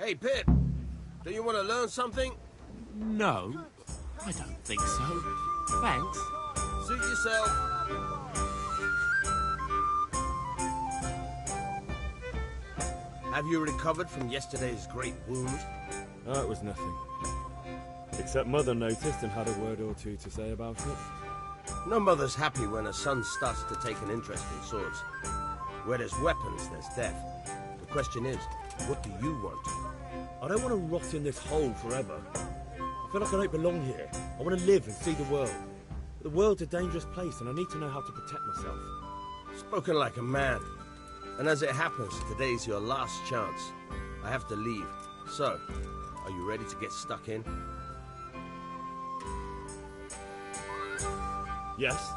Hey, Pip. Do you want to learn something? No, I don't think so. Thanks. Suit yourself. Have you recovered from yesterday's great wound? Oh, it was nothing. Except Mother noticed and had a word or two to say about it. No mother's happy when her son starts to take an interest in swords. Where there's weapons, there's death. The question is, what do you want? I don't want to rot in this hole forever. I feel like I don't belong here. I want to live and see the world. But the world's a dangerous place and I need to know how to protect myself. Spoken like a man. And as it happens, today's your last chance. I have to leave. So, are you ready to get stuck in? Yes.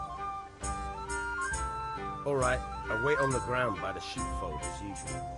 All right, I'll wait on the ground by the sheepfold as usual.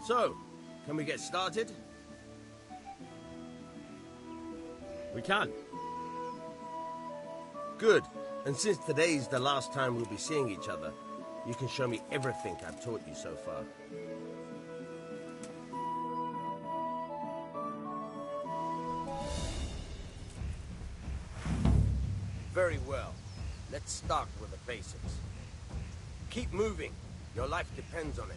So, can we get started? We can. Good. And since today's the last time we'll be seeing each other, you can show me everything I've taught you so far. Very well. Let's start with the basics. Keep moving. Your life depends on it.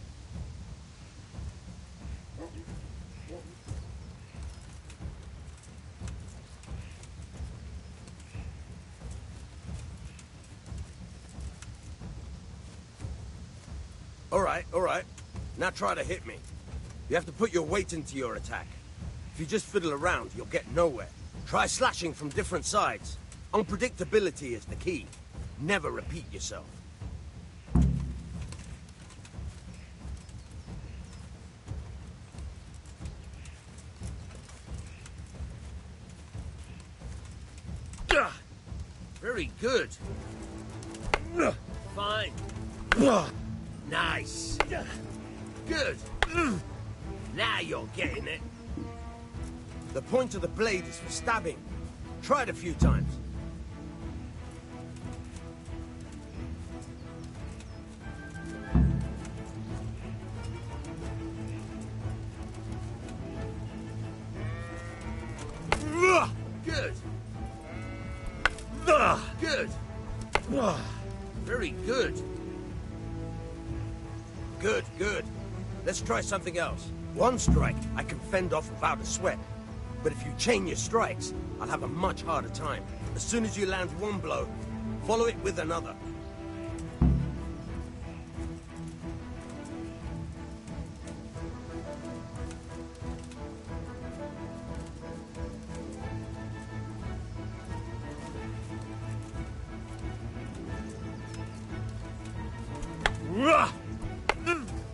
All right. Now try to hit me. You have to put your weight into your attack. If you just fiddle around, you'll get nowhere. Try slashing from different sides. Unpredictability is the key. Never repeat yourself. Very good. Fine. Nice. Good. Now you're getting it. The point of the blade is for stabbing. Try it a few times. Good. Good. Very good. Good. Let's try something else. One strike I can fend off without a sweat. But if you chain your strikes, I'll have a much harder time. As soon as you land one blow, follow it with another.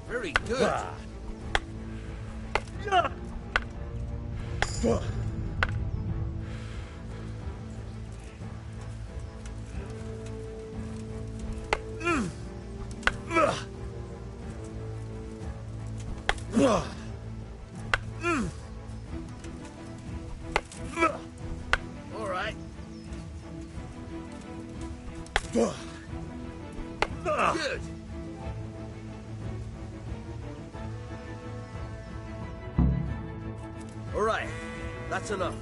Very good. All right. Good. All right, that's enough.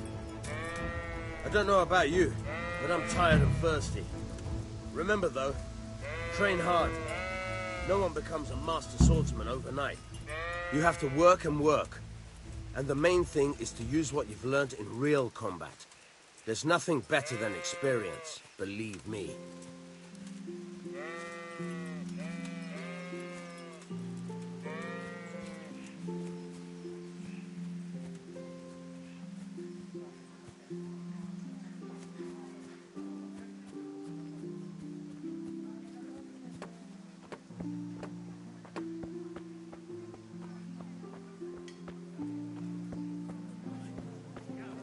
I don't know about you, but I'm tired and thirsty. Remember, though, train hard. No one becomes a master swordsman overnight. You have to work and work. And the main thing is to use what you've learned in real combat. There's nothing better than experience, believe me.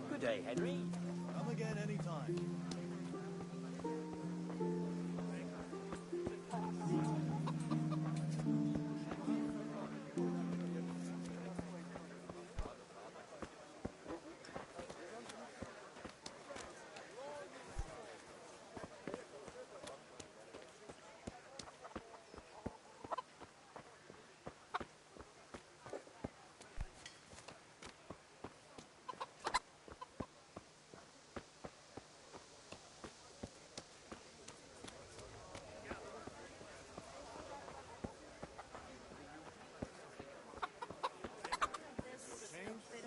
Good day, Henry. Come again anytime.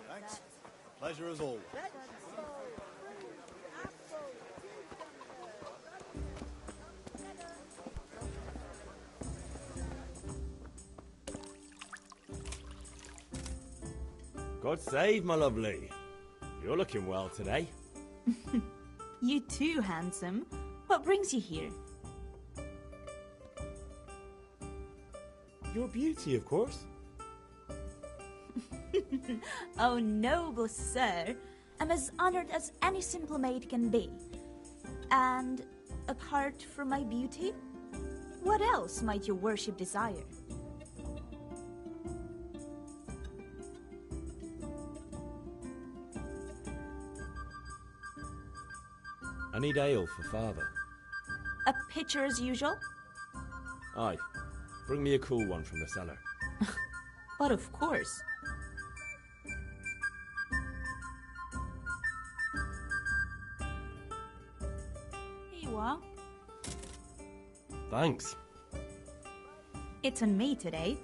Thanks. Pleasure as always. God save, my lovely. You're looking well today. You too, handsome. What brings you here? Your beauty, of course. Oh, noble sir. I'm as honored as any simple maid can be. And apart from my beauty, what else might your worship desire? I need ale for father. A pitcher as usual? Aye. Bring me a cool one from the cellar. But of course. Here you are. Thanks. It's on me today.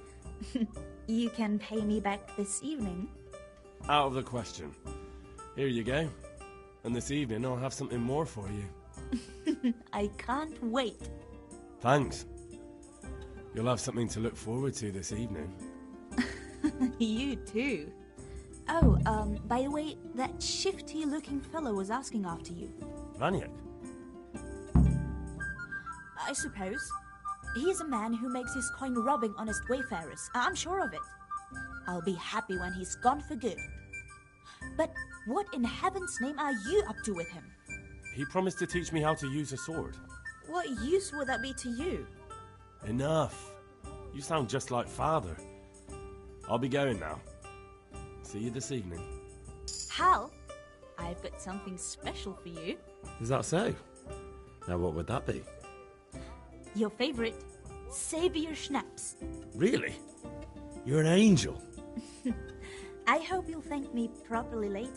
You can pay me back this evening. Out of the question. Here you go. And this evening I'll have something more for you. I can't wait. Thanks. You'll have something to look forward to this evening. You too. Oh, by the way, that shifty-looking fellow was asking after you. Vaniak? I suppose. He's a man who makes his coin robbing honest wayfarers. I'm sure of it. I'll be happy when he's gone for good. But what in heaven's name are you up to with him? He promised to teach me how to use a sword. What use would that be to you? Enough. You sound just like father. I'll be going now. See you this evening. Hal, I've got something special for you. Is that so? Now what would that be? Your favorite, Savior Schnapps. Really? You're an angel. I hope you'll thank me properly later.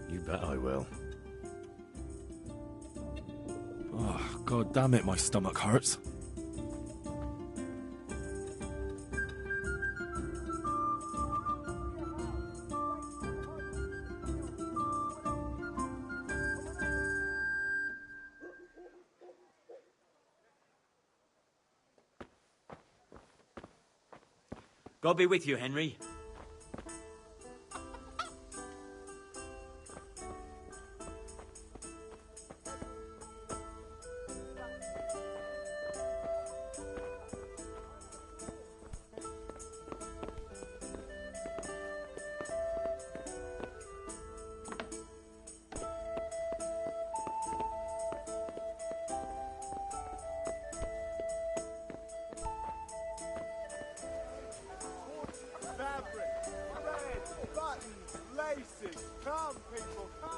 You bet I will. Oh, God damn it, my stomach hurts. God be with you, Henry. Fabric, thread, buttons, laces. Come, people, come.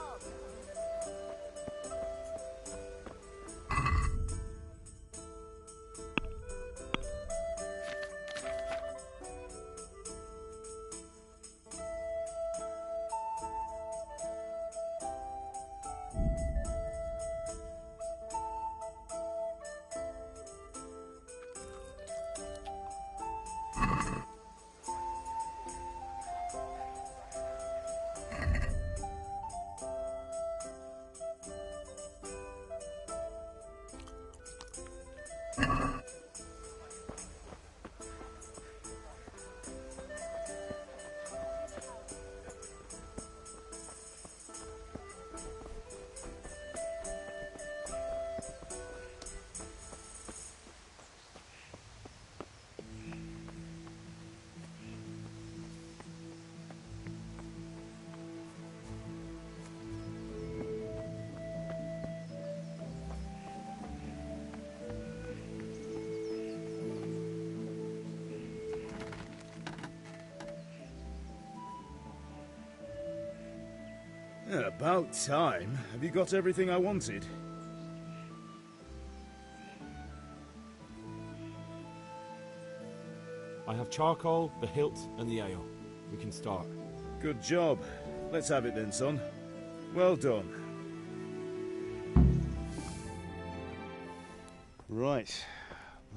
About time. Have you got everything I wanted? I have charcoal, the hilt, and the ale. We can start. Good job. Let's have it then, son. Well done. Right.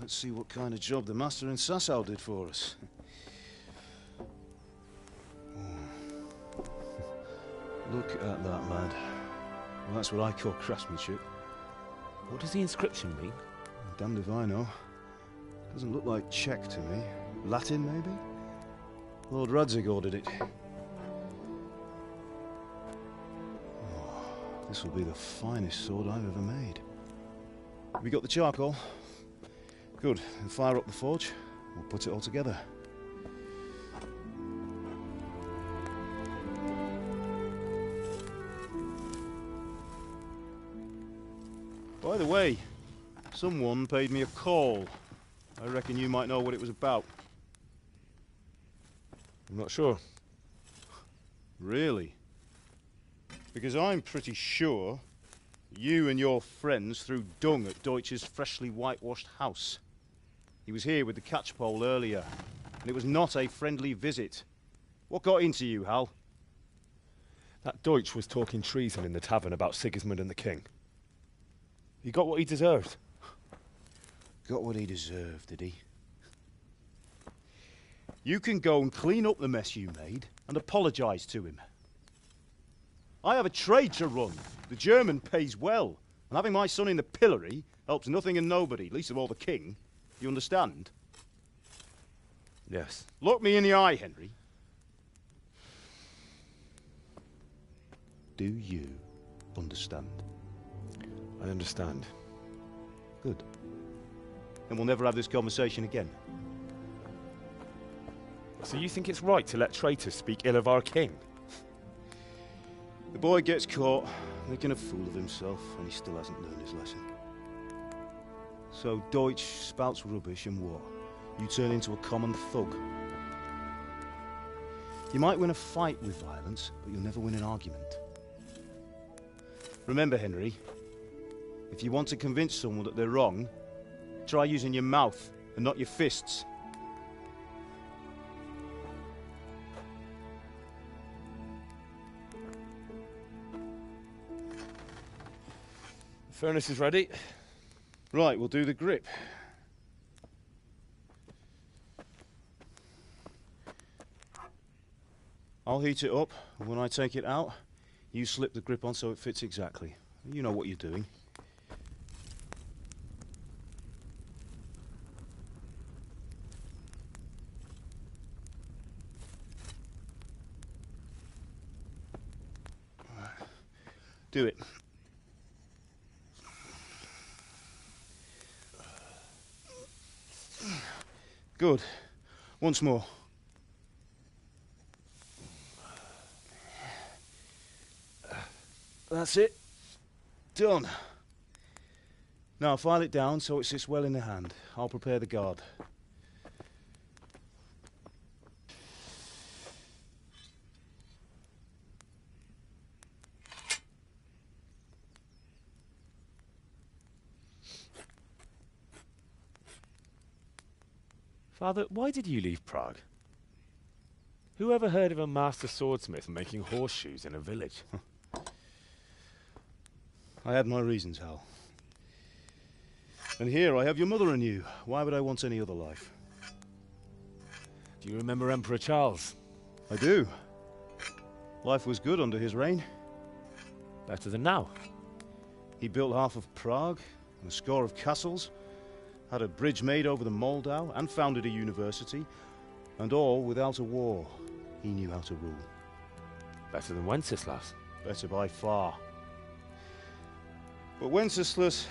Let's see what kind of job the master in Sasau did for us. Look at that, lad. Well, that's what I call craftsmanship. What does the inscription mean? Damned if I know. Doesn't look like Czech to me. Latin, maybe? Lord Radzig ordered it. Oh, this will be the finest sword I've ever made. Have we got the charcoal? Good. Then fire up the forge. We'll put it all together. By the way, someone paid me a call. I reckon you might know what it was about. I'm not sure. Really? Because I'm pretty sure you and your friends threw dung at Deutsch's freshly whitewashed house. He was here with the catchpole earlier, and it was not a friendly visit. What got into you, Hal? That Deutsch was talking treason in the tavern about Sigismund and the king. He got what he deserved. Got what he deserved, did he? You can go and clean up the mess you made and apologise to him. I have a trade to run. The German pays well, and having my son in the pillory helps nothing and nobody, least of all the king. You understand? Yes. Look me in the eye, Henry. Do you understand? I understand. Good. Then we'll never have this conversation again. So you think it's right to let traitors speak ill of our king? The boy gets caught, making a fool of himself, and he still hasn't learned his lesson. So Deutsch spouts rubbish, and what? You turn into a common thug. You might win a fight with violence, but you'll never win an argument. Remember, Henry, if you want to convince someone that they're wrong, try using your mouth and not your fists. The furnace is ready. Right, we'll do the grip. I'll heat it up, and when I take it out, you slip the grip on so it fits exactly. You know what you're doing. Do it. Good. Once more. That's it. Done. Now file it down so it sits well in the hand. I'll prepare the guard. Father, why did you leave Prague? Who ever heard of a master swordsmith making horseshoes in a village? I had my reasons, Hal. And here I have your mother and you. Why would I want any other life? Do you remember Emperor Charles? I do. Life was good under his reign. Better than now. He built half of Prague and a score of castles, had a bridge made over the Moldau, and founded a university, and all without a war. He knew how to rule. Better than Wenceslas. Better by far. But Wenceslas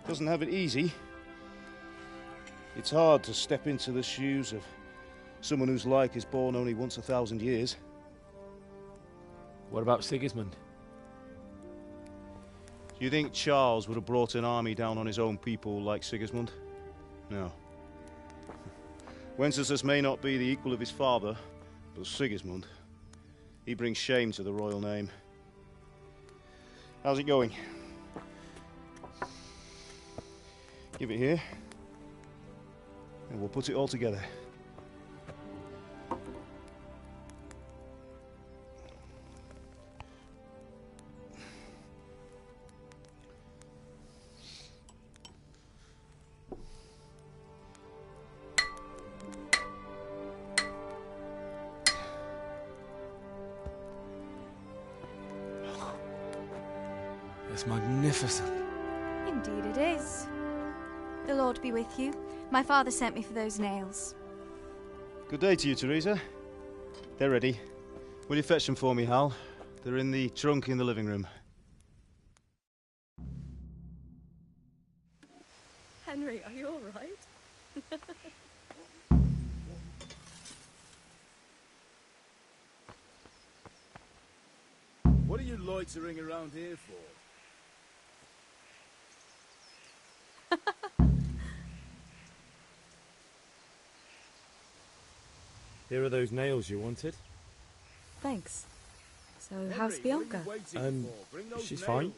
doesn't have it easy. It's hard to step into the shoes of someone whose like is born only once 1,000 years. What about Sigismund? Do you think Charles would have brought an army down on his own people like Sigismund? No. Wenceslas may not be the equal of his father, but Sigismund, he brings shame to the royal name. How's it going? Give it here. And we'll put it all together. It's magnificent. Indeed it is. The Lord be with you. My father sent me for those nails. Good day to you, Teresa. They're ready. Will you fetch them for me, Hal? They're in the trunk in the living room. Henry, are you all right? What are you loitering around here for? Here are those nails you wanted. Thanks. So, how's Bianca? She's fine.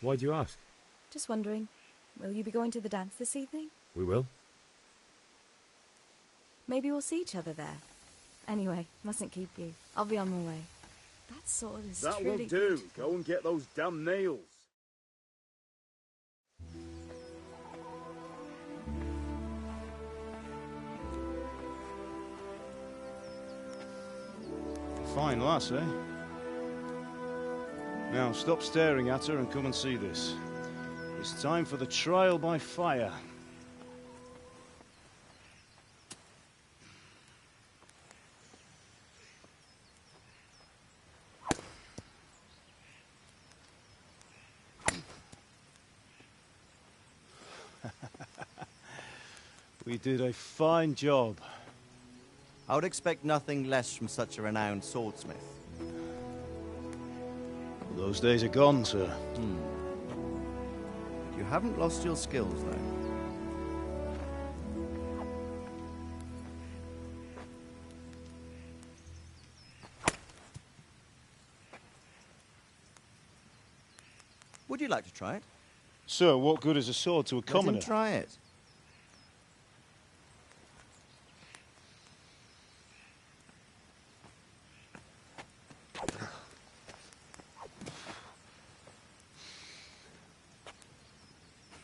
Why do you ask? Just wondering, will you be going to the dance this evening? We will. Maybe we'll see each other there. Anyway, mustn't keep you. I'll be on my way. That sword is That truly won't do. beautiful. Go and get those damn nails. Fine lass, eh? Now, stop staring at her and come and see this. It's time for the trial by fire. We did a fine job. I would expect nothing less from such a renowned swordsmith. Those days are gone, sir. You haven't lost your skills, though. Would you like to try it? Sir, what good is a sword to a commoner? Let him try it.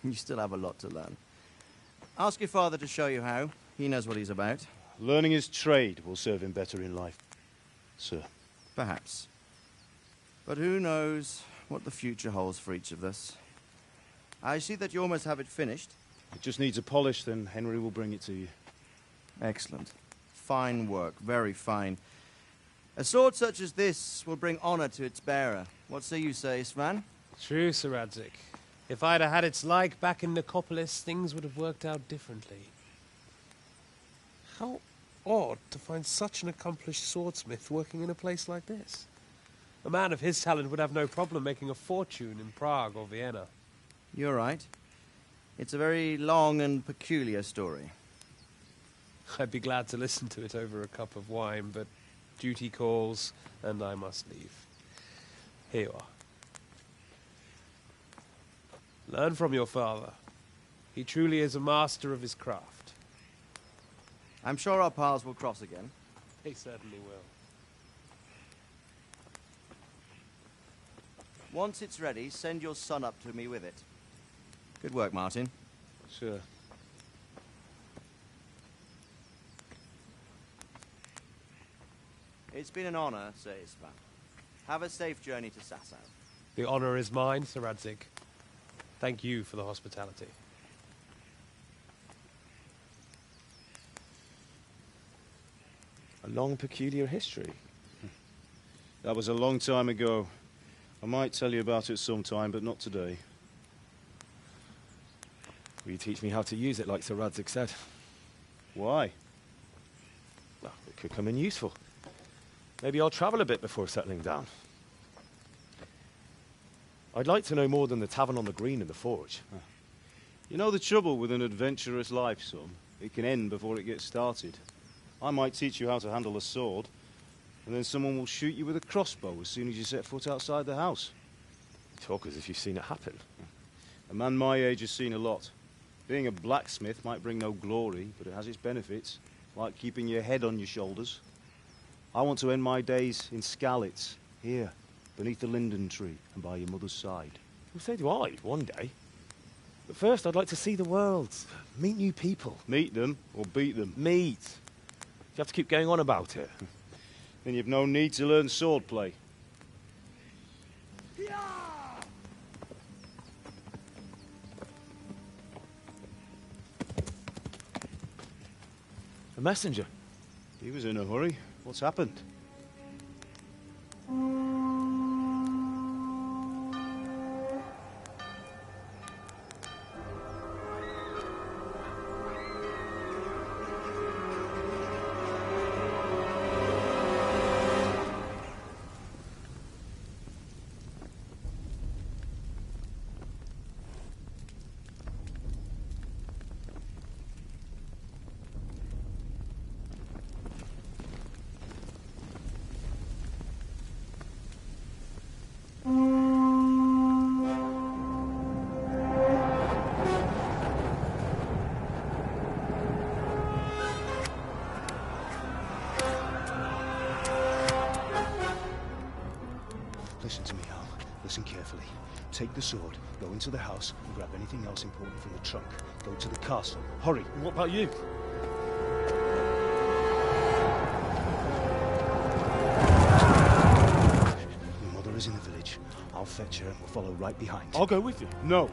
You still have a lot to learn. Ask your father to show you how. He knows what he's about. Learning his trade will serve him better in life, sir. Perhaps. But who knows what the future holds for each of us. I see that you almost have it finished. It just needs a polish, then Henry will bring it to you. Excellent. Fine work, very fine. A sword such as this will bring honor to its bearer. What say you, Svan? True, Sir Radzik. If I'd have had its like back in Nicopolis, things would have worked out differently. How odd to find such an accomplished swordsmith working in a place like this. A man of his talent would have no problem making a fortune in Prague or Vienna. You're right. It's a very long and peculiar story. I'd be glad to listen to it over a cup of wine, but duty calls, and I must leave. Here you are. Learn from your father. He truly is a master of his craft. I'm sure our paths will cross again. They certainly will. Once it's ready, send your son up to me with it. Good work, Martin. Sure. It's been an honor, Sir Isvan. Have a safe journey to Sasau. The honor is mine, Sir Radzik. Thank you for the hospitality. A long, peculiar history. That was a long time ago. I might tell you about it sometime, but not today. Will you teach me how to use it like Sir Radzik said? Why? Well, it could come in useful. Maybe I'll travel a bit before settling down. I'd like to know more than the tavern on the green and the forge. You know the trouble with an adventurous life, son? It can end before it gets started. I might teach you how to handle a sword, and then someone will shoot you with a crossbow as soon as you set foot outside the house. talk as if you've seen it happen. A man my age has seen a lot. Being a blacksmith might bring no glory, but it has its benefits, like keeping your head on your shoulders. I want to end my days in Skalitz, here, beneath the linden tree and by your mother's side. Well, so do I, one day. But first, I'd like to see the world, meet new people. Meet them or beat them? Meet. You have to keep going on about it. Then you've no need to learn swordplay. A messenger. He was in a hurry. What's happened? Listen to me, Al. Listen carefully. Take the sword, go into the house, and grab anything else important from the trunk. Go to the castle. Hurry. And what about you? Your mother is in the village. I'll fetch her and we'll follow right behind. I'll go with you. No.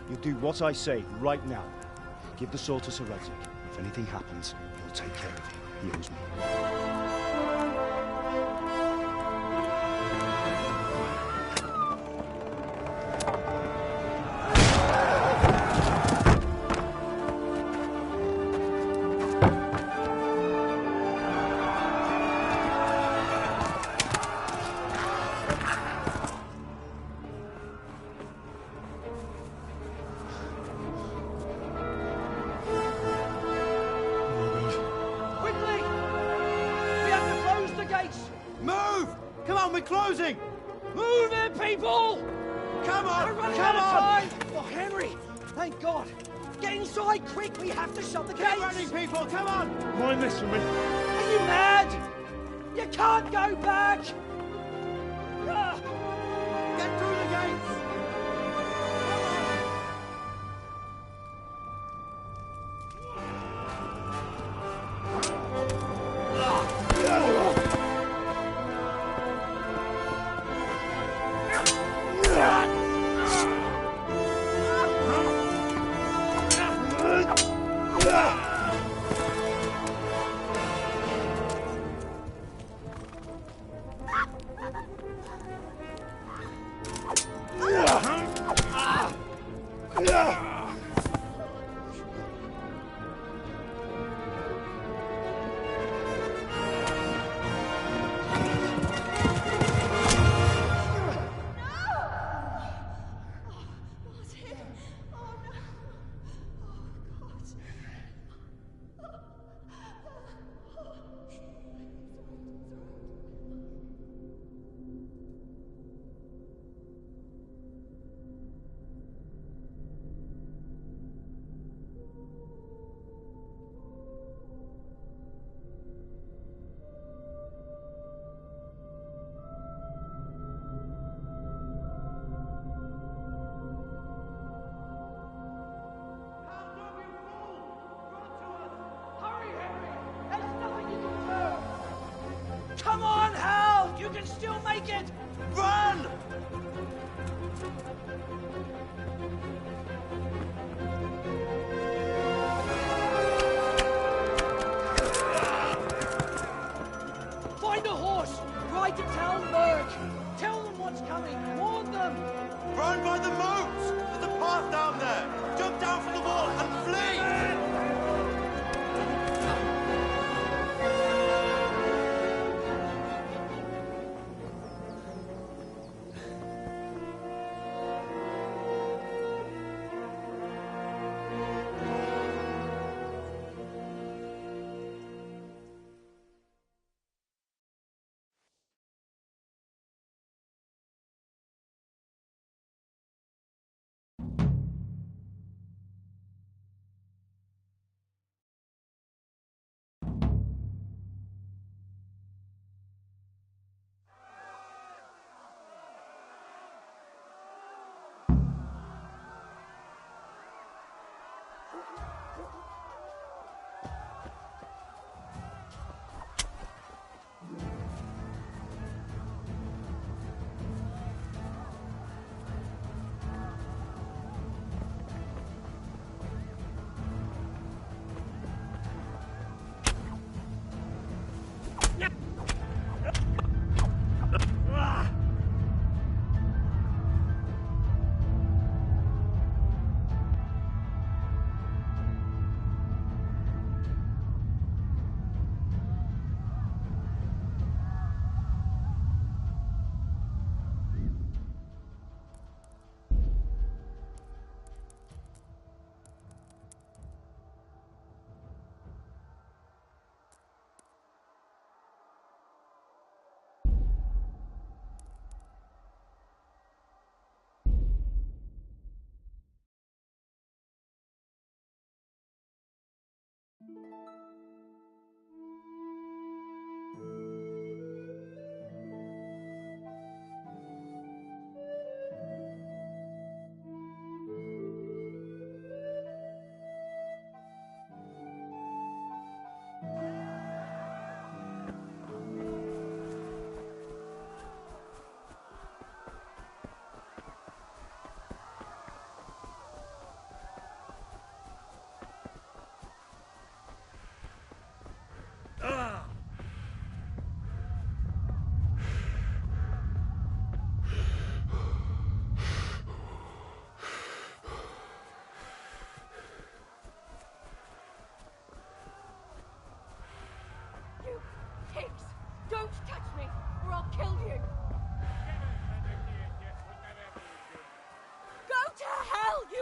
You'll do what I say right now. Give the sword to Sir Isaac. If anything happens, he'll take care of you. He owes me. Come on, we're closing! Move it, people! Come on! We're running Come out of on! time! Oh, Henry! Thank God! Get inside, quick! We have to shut the gates! Keep running, people! Come on! Mind this for me. Are you mad? You can't go back! Ah. Get through the gates! Come on, Hal! You can still make it! Run! Find a horse! Ride to tell Merc! Tell them what's coming! Warn them! Run by the moat! There's a path down there! Jump down from the wall and flee!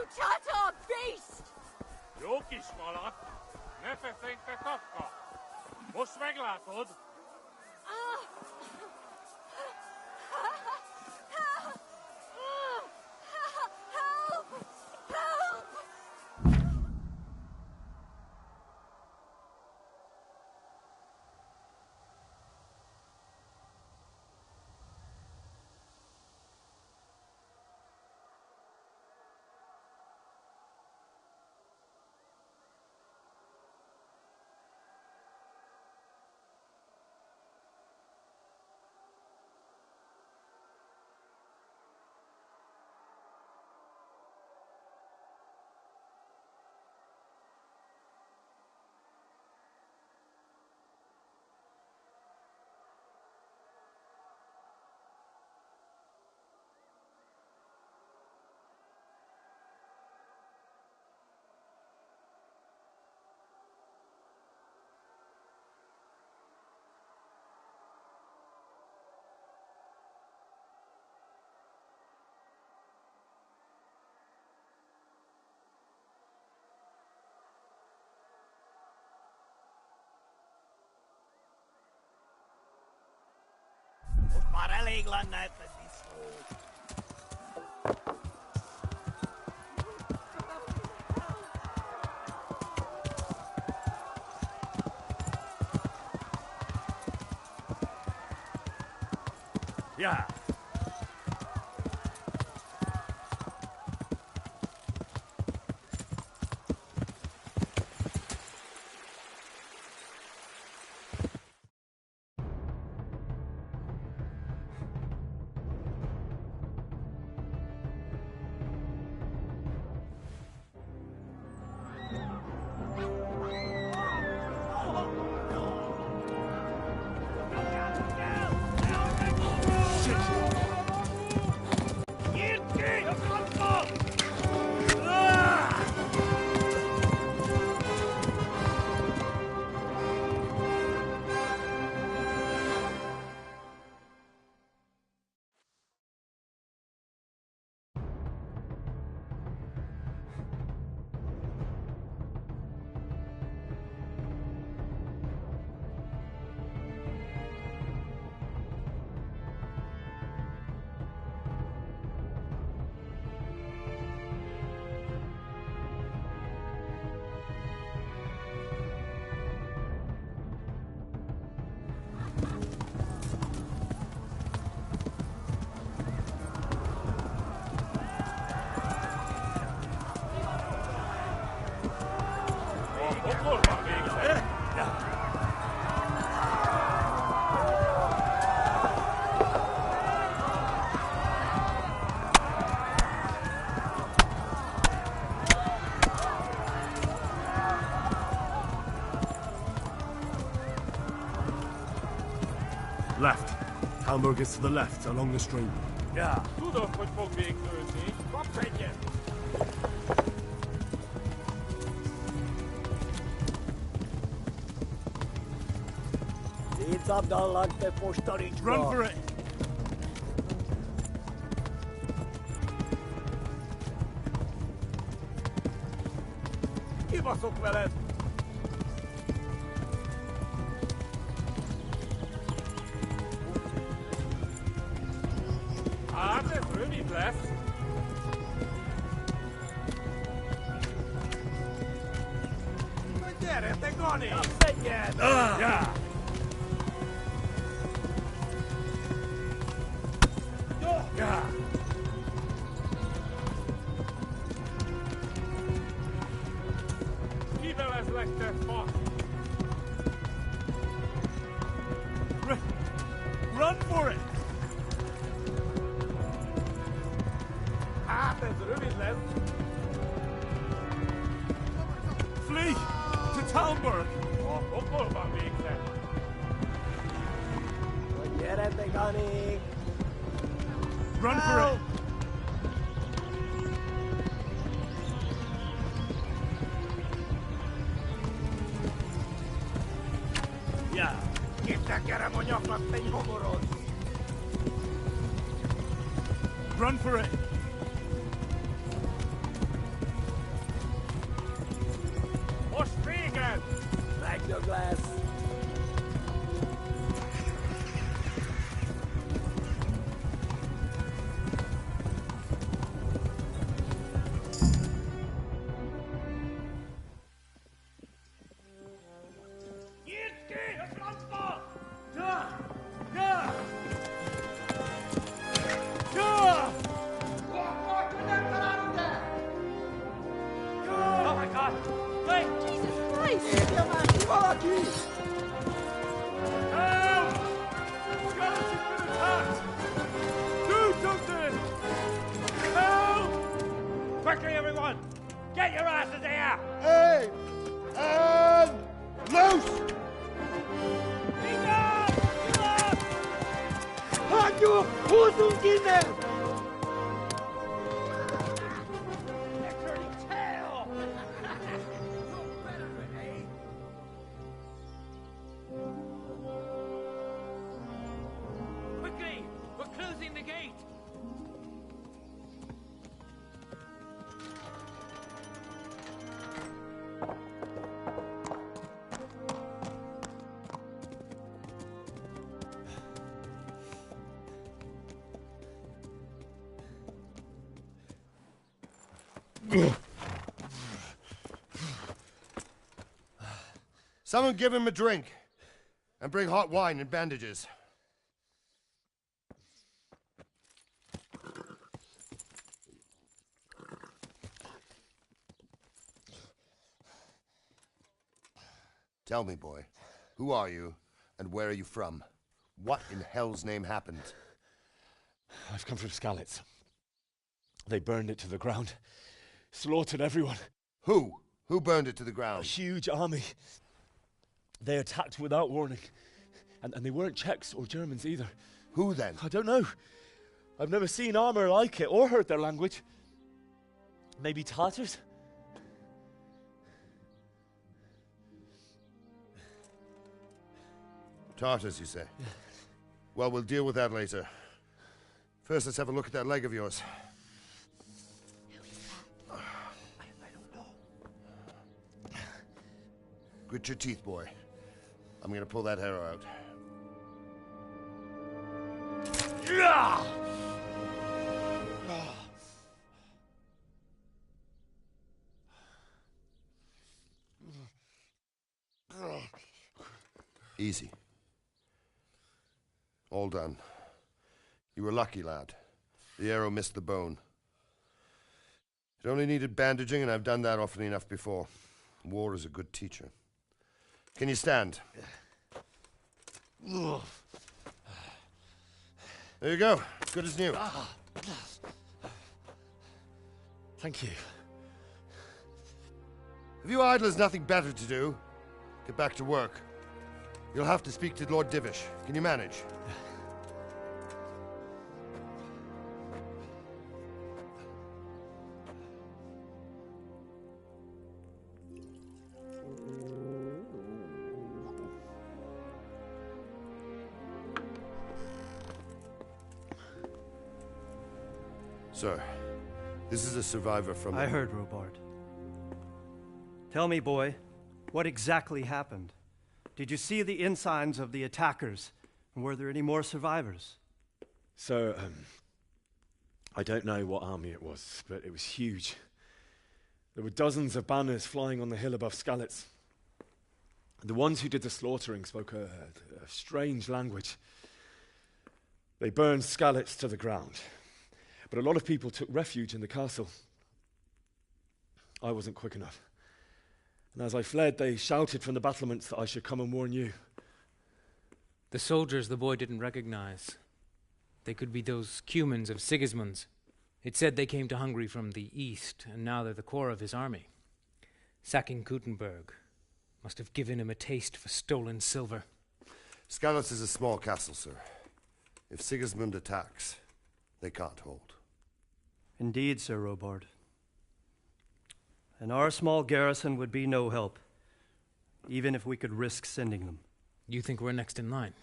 You Tatar beast! Jó kis malac, ne feszengj te tapka! Most meglátod? Most már elég lenne ebben disznó. Yeah. Left. Hamburg is to the left, along the stream. Yeah. Tudod, hogy fog végződni. Kapsz egyet! Run for it! Kibaszok veled! Hát ez rövid lesz. Gyere, te Gani! Kapsz egyet! Yeah. Yeah. Kivelezlek, te fasz! Run for it! Hát ez rövid lesz. Flee! To Talmberg! A pokolban végzett. Gyere, te Gani! Run for it! Yeah. Kitekerem a nyakat, te nyomorod! Run for it! glass. Oh my God! Wait! Jesus Christ! Help! Skeleton's been attacked! Do something! Help! Quickly, everyone! Get your asses here! Hey! And loose! Rádio, usa Guiné! Quickly! We're closing the gate! Someone give him a drink. And bring hot wine and bandages. Tell me, boy, who are you and where are you from? What in hell's name happened? I've come from Skalitz. They burned it to the ground. Slaughtered everyone. Who? Who burned it to the ground? A huge army. They attacked without warning. And they weren't Czechs or Germans either. Who then? I don't know. I've never seen armor like it or heard their language. Maybe Tatars? Tartars, you say? Yeah. Well, we'll deal with that later. First, let's have a look at that leg of yours. I don't know. Grit your teeth, boy. I'm gonna pull that hair out. Easy. All done. You were lucky, lad. The arrow missed the bone. It only needed bandaging, and I've done that often enough before. War is a good teacher. Can you stand? There you go. Good as new. Thank you. If you idlers nothing better to do, get back to work. You'll have to speak to Lord Divish. Can you manage? Sir, this is a survivor from... I heard, Robard. Tell me, boy, what exactly happened? Did you see the ensigns of the attackers? And were there any more survivors? So, I don't know what army it was, but it was huge. There were dozens of banners flying on the hill above Skalitz. The ones who did the slaughtering spoke a strange language. They burned Skalitz to the ground. But a lot of people took refuge in the castle. I wasn't quick enough. And as I fled, they shouted from the battlements that I should come and warn you. The soldiers the boy didn't recognize. They could be those Cumans of Sigismund's. It said they came to Hungary from the east, and now they're the core of his army. Sacking Gutenberg must have given him a taste for stolen silver. Skalitz is a small castle, sir. If Sigismund attacks, they can't hold. Indeed, Sir Robard. And our small garrison would be no help, even if we could risk sending them. You think we're next in line?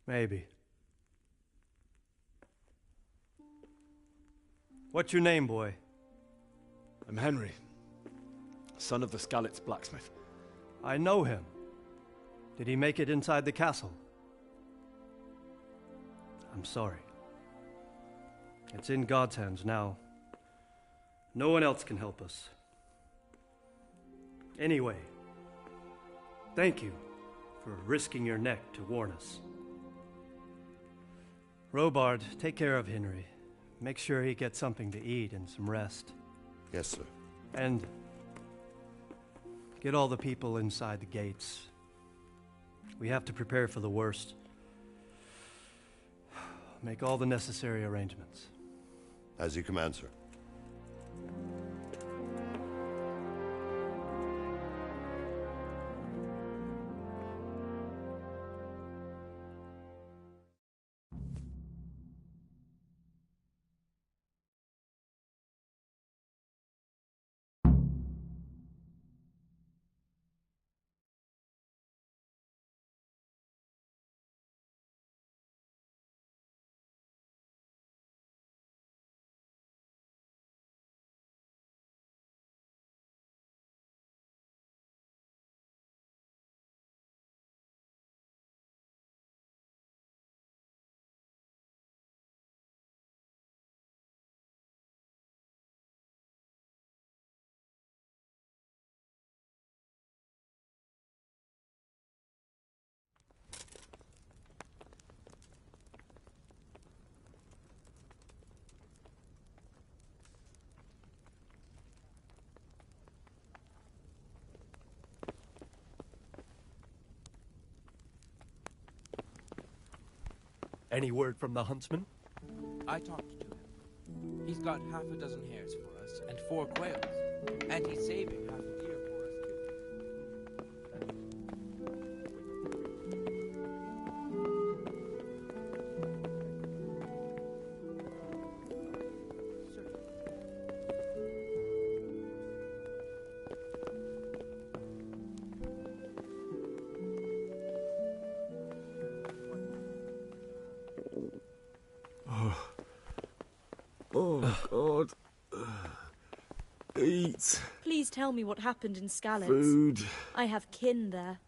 Maybe. What's your name, boy? I'm Henry, son of the Skalitz blacksmith. I know him. Did he make it inside the castle? I'm sorry. It's in God's hands now. No one else can help us. Anyway, thank you for risking your neck to warn us. Robard, take care of Henry. Make sure he gets something to eat and some rest. Yes, sir. And get all the people inside the gates. We have to prepare for the worst. Make all the necessary arrangements. As you command, sir. Any word from the huntsman? I talked to him. He's got half a dozen hares for us and 4 quails. And he's saving half a deer for us, too. Oh, God. Eat. Please tell me what happened in Skalitz. Food. I have kin there.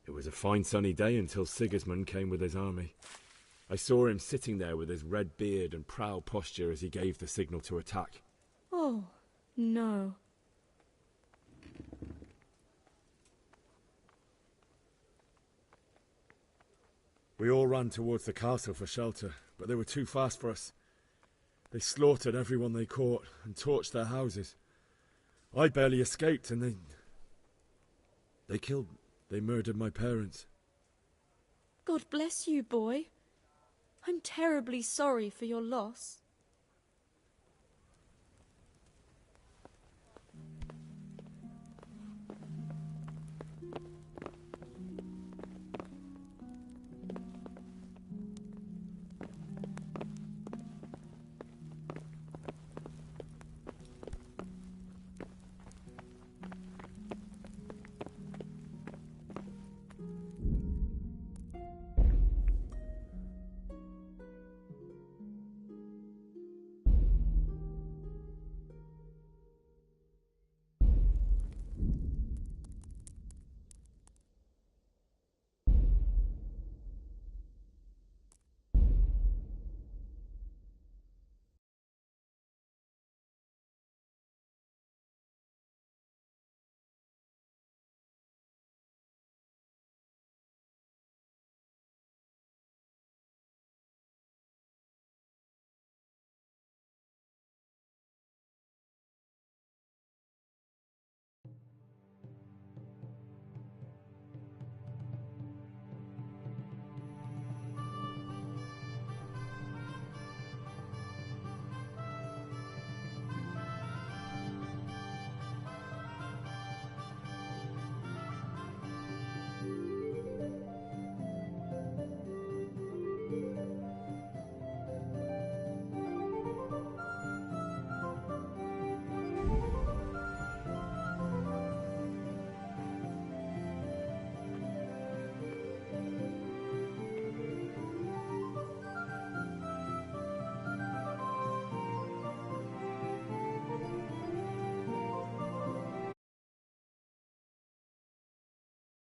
It was a fine sunny day until Sigismund came with his army. I saw him sitting there with his red beard and proud posture as he gave the signal to attack. Oh, no. We all ran towards the castle for shelter, but they were too fast for us. They slaughtered everyone they caught and torched their houses. I barely escaped, and they murdered my parents. God bless you, boy. I'm terribly sorry for your loss.